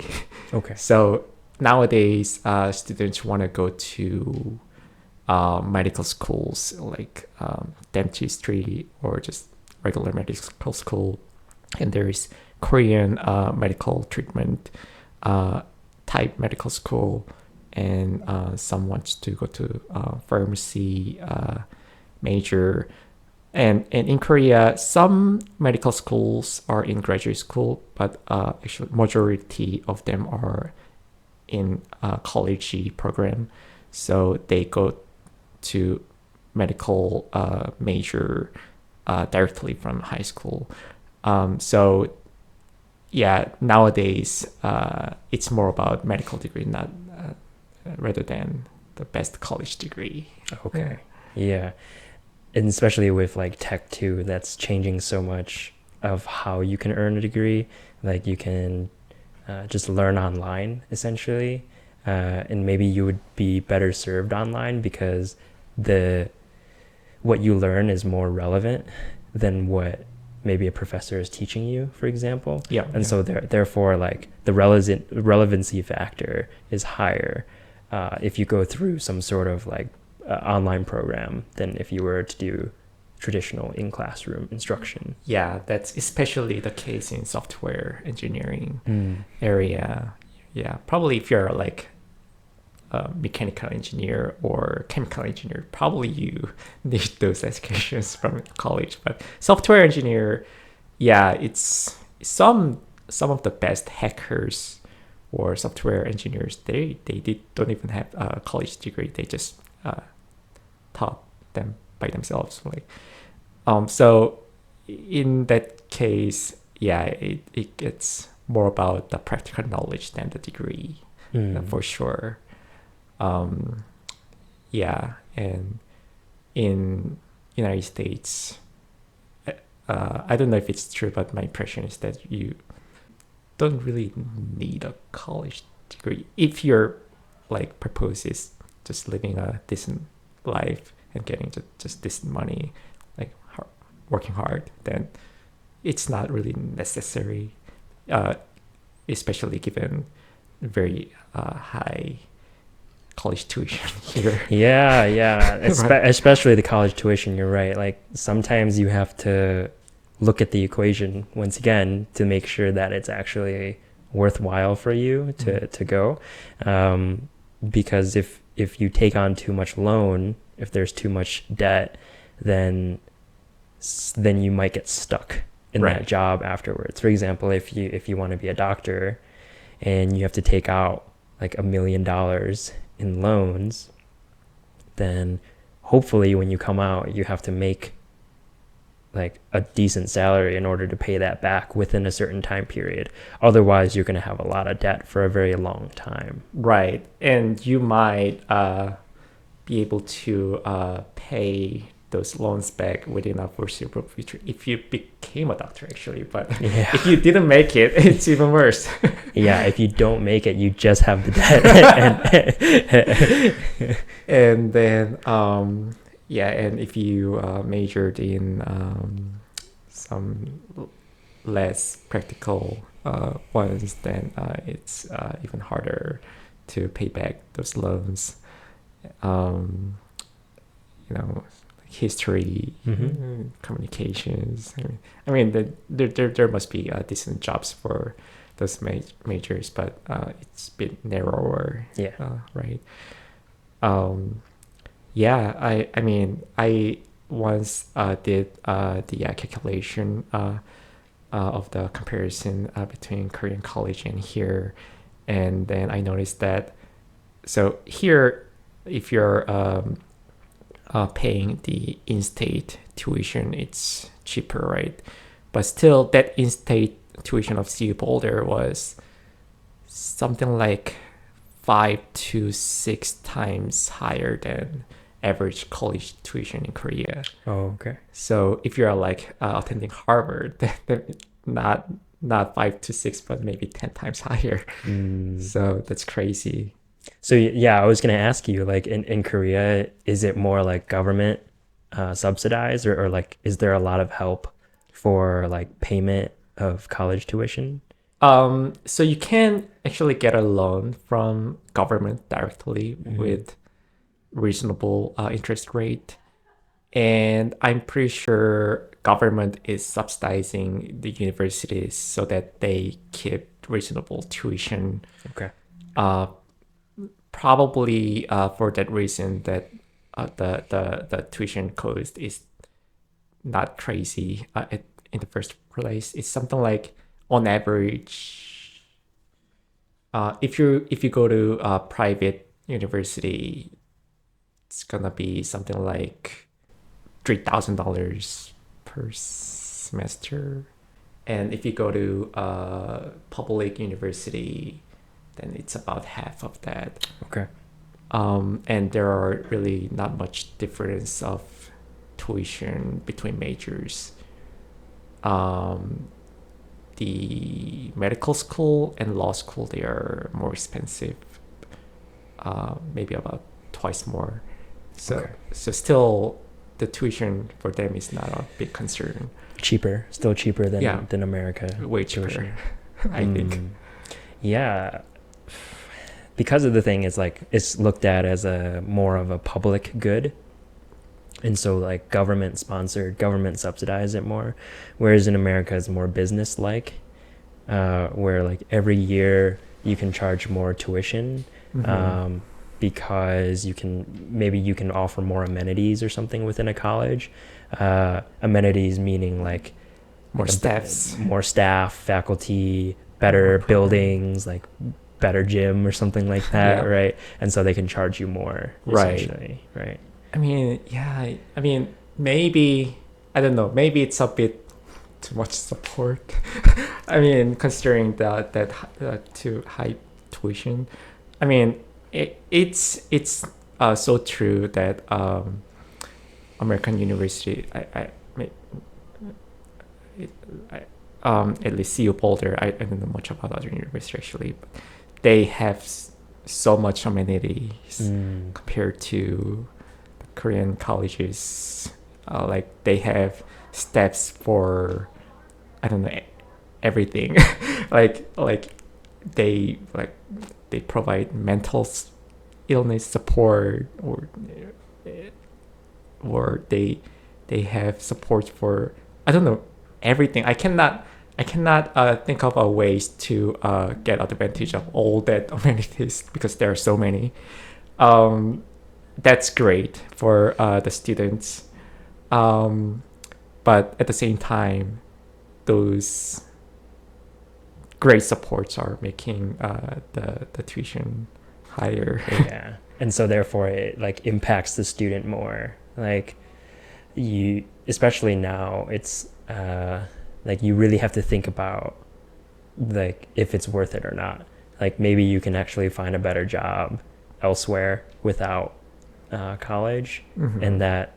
Okay.
So nowadays students want to go to medical schools like dentistry or just regular medical school, and there is Korean medical treatment type medical school, and some wants to go to pharmacy major. And in Korea, some medical schools are in graduate school, but actually majority of them are in a college program. So they go to medical major directly from high school. So yeah, nowadays it's more about medical degree, not rather than the best college degree.
Okay. Yeah. And especially with like tech too, that's changing so much of how you can earn a degree. Like you can just learn online essentially, and maybe you would be better served online because what you learn is more relevant than what maybe a professor is teaching you, for example.
Yeah.
And so therefore like the relevancy factor is higher if you go through some sort of like online program than if you were to do traditional in-classroom instruction.
Yeah, that's especially the case in software engineering area. Yeah, probably if you're like a mechanical engineer or chemical engineer, probably you need those educations from college. But software engineer, yeah, it's some of the best hackers or software engineers, they don't even have a college degree. They just taught them by themselves. Like, so in that case, yeah, it gets more about the practical knowledge than the degree, for sure. Yeah, and in United States, I don't know if it's true, but my impression is that you don't really need a college degree if your like purpose is just living a decent life and getting just decent money, like working hard. Then it's not really necessary, especially given very high college tuition here.
Yeah.
Right.
Especially the college tuition, you're right. Like sometimes you have to look at the equation once again to make sure that it's actually worthwhile for you to go. Because if you take on too much loan, if there's too much debt, then you might get stuck in that job afterwards. For example, if you want to be a doctor and you have to take out like $1 million in loans, then hopefully when you come out, you have to make like a decent salary in order to pay that back within a certain time period. Otherwise, you're going to have a lot of debt for a very long time.
Right. And you might be able to pay those loans back within a foreseeable future if you became a doctor, actually. But if you didn't make it, it's even worse.
Yeah, if you don't make it, you just have the debt.
And then, and if you majored in some less practical ones, then it's even harder to pay back those loans. History, communications. I mean, there must be decent jobs for those majors, but it's a bit narrower.
Yeah.
Right. I mean, I once did the calculation of the comparison between Korean college and here, and then I noticed that so here, if you're paying the in-state tuition, it's cheaper, right? But still, that in-state tuition of CU Boulder was something like 5 to 6 times higher than average college tuition in Korea.
Oh, okay.
So if you're like attending Harvard, then not 5 to 6, but maybe 10 times higher. So that's crazy.
So yeah, I was going to ask you, like in Korea, is it more like government subsidized, or like is there a lot of help for like payment of college tuition?
So you can actually get a loan from government directly with reasonable interest rate, and I'm pretty sure government is subsidizing the universities so that they keep reasonable tuition.
Okay.
Probably for that reason that the tuition cost is not crazy in the first place. It's something like, on average, if you go to a private university, it's gonna be something like $3,000 per semester, and if you go to a public university, then it's about half of that.
Okay.
And there are really not much difference of tuition between majors. The medical school and law school, they are more expensive, maybe about twice more. So still, the tuition for them is not a big concern.
Still cheaper than America.
Way cheaper, tuition. I think.
Yeah. Because of the thing is like it's looked at as a more of a public good, and so like government sponsored, government subsidized it more, whereas in America it's more business like, where like every year you can charge more tuition, because you can offer more amenities or something within a college. Amenities meaning like
more
staff, faculty, better buildings, like better gym or something like that, right? And so they can charge you more, essentially, right?
I mean, maybe, I don't know, maybe it's a bit too much support. I mean, considering that too high tuition. I mean, it's so true that American university, at least CU Boulder, I don't know much about other universities actually, but they have so much amenities compared to the Korean colleges. Like they have steps for, I don't know, everything. like they provide mental illness support, or they have support for, I don't know, everything. I cannot think of a ways to get advantage of all that amenities because there are so many. Um, that's great for the students, um, but at the same time, those great supports are making the tuition higher.
Yeah. And so therefore it like impacts the student more. Like you, especially now, it's like you really have to think about like if it's worth it or not. Like maybe you can actually find a better job elsewhere without college,
Mhm.
and that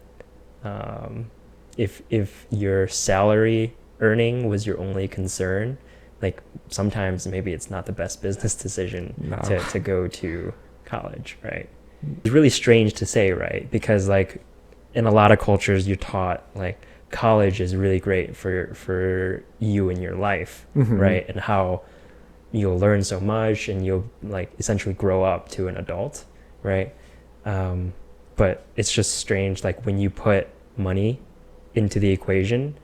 if your salary earning was your only concern, like sometimes maybe it's not the best business decision
No.
to go to college, right? It's really strange to say, right? Because like in a lot of cultures you're taught like college is really great for you in your life,
Mhm.
right? And how you'll learn so much and you'll like essentially grow up to an adult, right? But it's just strange like when you put money into the equation,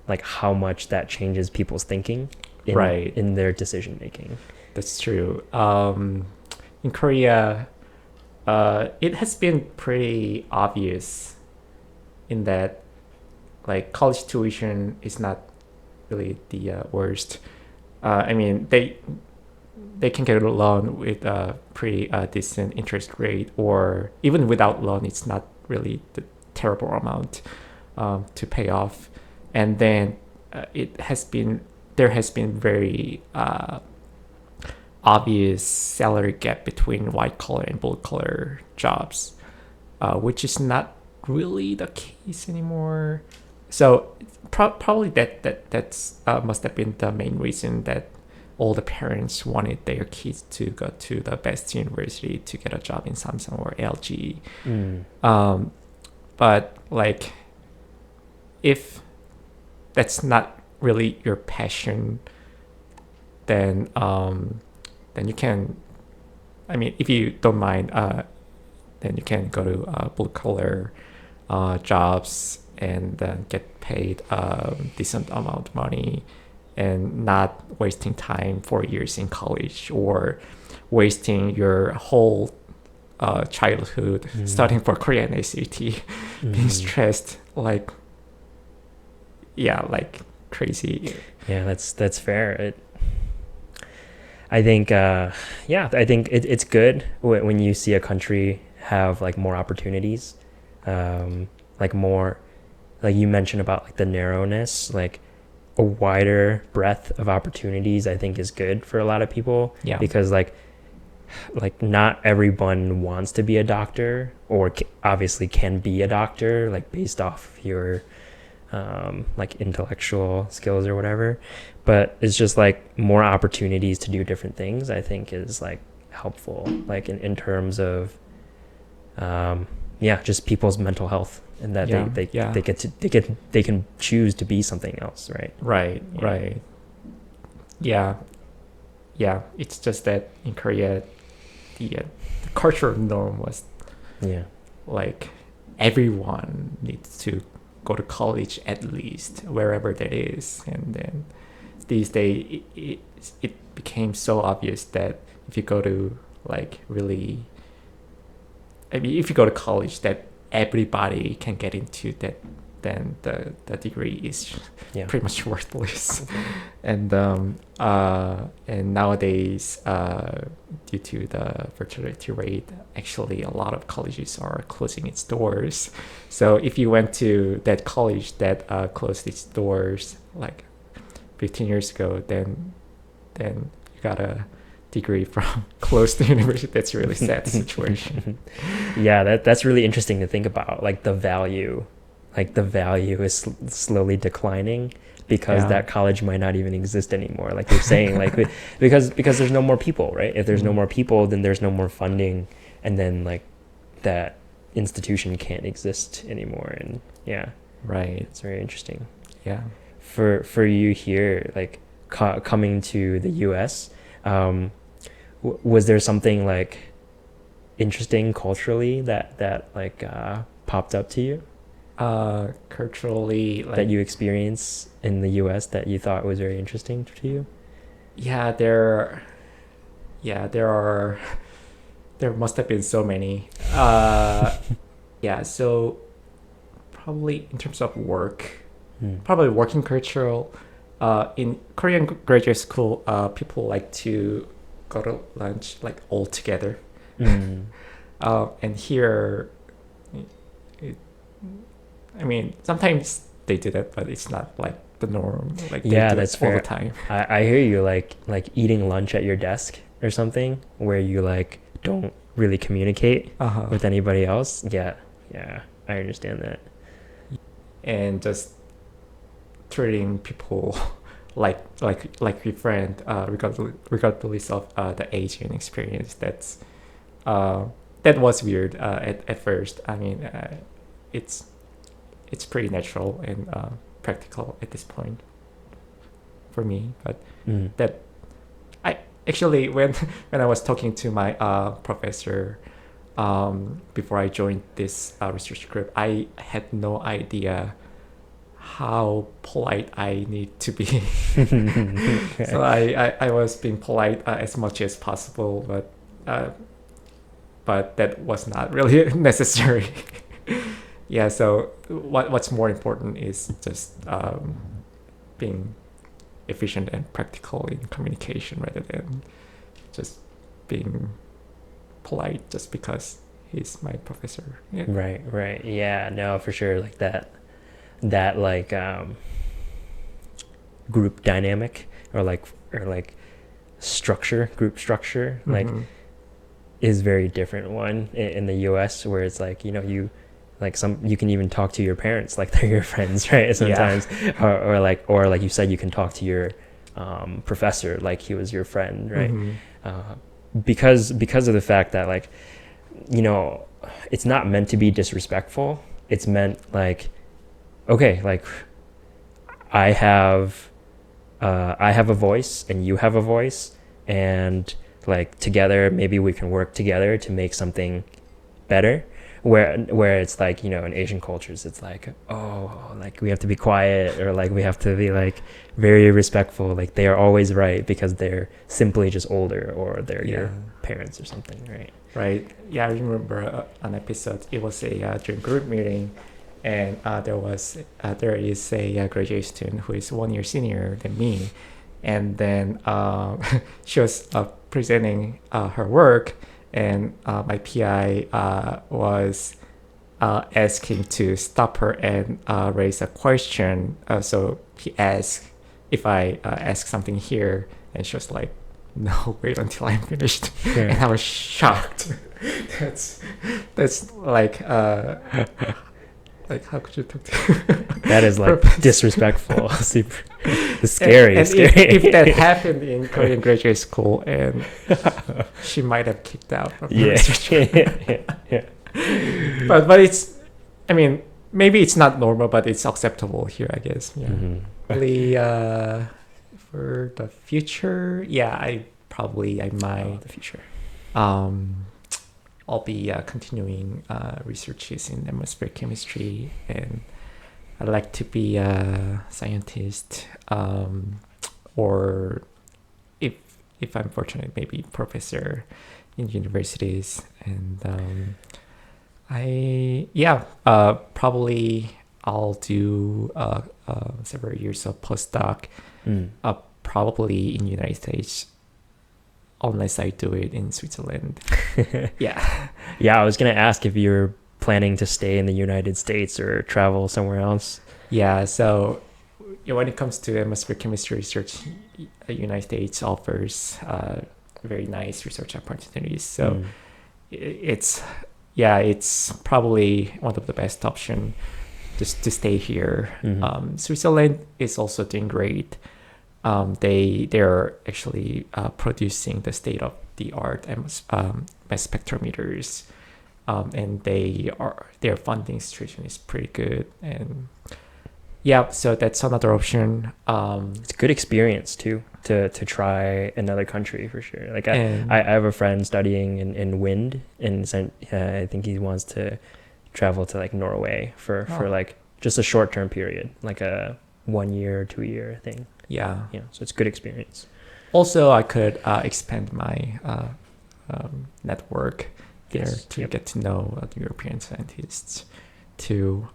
like how much that changes people's thinking
Right.
in their decision making.
That's true. In Korea, it has been pretty obvious in that like college tuition is not really the worst. I mean, they can get a loan with a pretty decent interest rate, or even without loan, it's not really the terrible amount to pay off. And then it has been there has been very obvious salary gap between white collar and blue collar jobs, which is not really the case anymore. So probably that's must have been the main reason that all the parents wanted their kids to go to the best university to get a job in Samsung or LG. Um, but like, if that's not really your passion, then then you can. I mean, if you don't mind, then you can go to blue collar jobs and then get paid a decent amount of money and not wasting time 4 years in college or wasting your whole childhood studying for Korean ACT, being stressed like, yeah, like crazy.
Yeah, that's fair. I think I think it's good when you see a country have like more opportunities, like more, like you mentioned about like the narrowness, like a wider breadth of opportunities I think is good for a lot of people.
Yeah.
Because like not everyone wants to be a doctor or obviously can be a doctor like based off your like intellectual skills or whatever, but it's just like more opportunities to do different things I think is like helpful, like in terms of just people's mental health, and that they can choose to be something else, right?
Right,
Yeah.
right. Yeah, yeah. It's just that in Korea, the cultural norm was
Yeah.
like everyone needs to go to college at least wherever that is, and then these days it became so obvious that if you go to like really, I mean, if you go to college, that everybody can get into that, then the degree is
Yeah.
pretty much worthless. And nowadays, due to the fertility rate, actually a lot of colleges are closing its doors. So if you went to that college that closed its doors like 15 years ago, then you got a degree from close to university. That's a really sad situation.
Yeah, that's really interesting to think about, like the value is slowly declining because
Yeah.
that college might not even exist anymore, like you're saying, like because there's no more people, right? If there's no more people, then there's no more funding, and then like that institution can't exist anymore. And yeah,
Right.
it's very interesting.
Yeah.
For you here, like coming to the US, was there something like interesting culturally that like popped up to you?
Culturally,
that
like,
you experience in the US that you thought was very interesting to you?
yeah, there are, there must have been so many. Yeah, so probably in terms of work,
Mm.
probably working cultural. In Korean graduate school, people like to go to lunch like all together.
Mm.
And here, it, I mean, sometimes they do that, but it's not like the norm. Like they
Yeah,
do
that's
it all the
fair.
time.
I hear you, like eating lunch at your desk or something where you like don't really communicate
Uh-huh.
with anybody else. Yeah, yeah, I understand that.
And just treating people like your friend, regardless of the age and experience. Uh, that was weird at first. I mean, it's it's pretty natural and practical at this point for me. But
Mm.
that I actually when I was talking to my professor before I joined this research group, I had no idea how polite I need to be.
Okay.
So I was being polite as much as possible, uh, but that was not really necessary. Yeah, so what's more important is just being efficient and practical in communication rather than just being polite just because he's my professor. Yeah.
Right, right. Yeah, no, for sure. Like that like group dynamic or like structure, group structure, like
Mm-hmm.
is very different one in the US where it's like, you like some you can even talk to your parents like they're your friends, right?
Yeah.
Sometimes or like you said you can talk to your professor like he was your friend, right?
Mm-hmm.
Uh, because of the fact that like you know it's not meant to be disrespectful. It's meant like okay, like I have I have a voice and you have a voice, and like together maybe we can work together to make something better. Where it's like in Asian cultures it's like, oh, like we have to be quiet or like we have to be like very respectful, like they are always right because they're simply just older or they're
Yeah.
your parents or something, right?
Right. Yeah, I remember an episode. It was a during group meeting, and there is a graduate student who is 1 year senior than me, and then she was presenting her work, and my PI was asking to stop her and raise a question. So he asked if I ask something here, and she was like, "No, wait until I'm finished." And I was shocked. that's that's like how could you talk to
That is like
Purpose.
disrespectful. Super scary.
And
Scary.
if that happened in Korean graduate school, and she might have kicked out from the
Yeah.
research.
Yeah.
But it's, I mean, maybe it's not normal, but it's acceptable here, I guess. Yeah.
Mhm.
Probably for the future, yeah, I
Oh,
might
the future.
um I'll be continuing researches in atmospheric chemistry, and I'd like to be a scientist, or if if I'm fortunate, maybe professor in universities. And probably I'll do several years of postdoc,
Mm.
probably in United States, unless I do it in Switzerland. Yeah.
Yeah, I was gonna ask if you're planning to stay in the United States or travel somewhere else.
Yeah, so when it comes to atmospheric chemistry research, the United States offers very nice research opportunities. So
Mm.
it's it's probably one of the best option just to stay here.
Mhm.
Switzerland is also doing great. They're actually producing the state of the art mass spectrometers, and their funding situation is pretty good. And yeah, so that's another option.
It's a good experience too to try another country for sure. Like I
And
have a friend studying in wind, and I think he wants to travel to like Norway for
Oh.
like just a short term period, like a 1 year, 2 year thing.
Yeah.
Yeah, so it's a good experience.
Also, I could expand my network there
Yes.
to
Yep.
get to know European scientists too.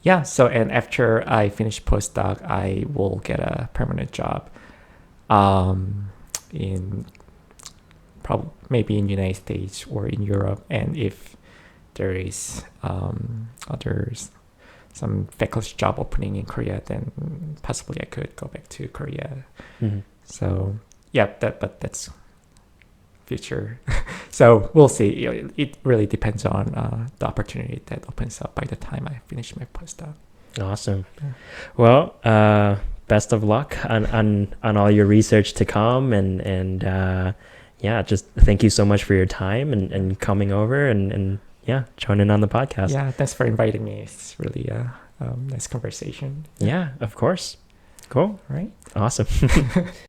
Yeah. So, and after I finish postdoc, I will get a permanent job in probably maybe in United States or in Europe. And if there is others some faculty job opening in Korea, then possibly I could go back to Korea.
Mm-hmm.
So yeah, that's future. So we'll see. It really depends on the opportunity that opens up by the time I finish my postdoc.
Awesome.
Yeah.
Well, best of luck on all your research to come, and yeah, just thank you so much for your time and coming over and yeah, joining on the podcast.
Yeah, thanks for inviting me. It's really a nice conversation.
Yeah, of course. Cool.
Right.
Awesome.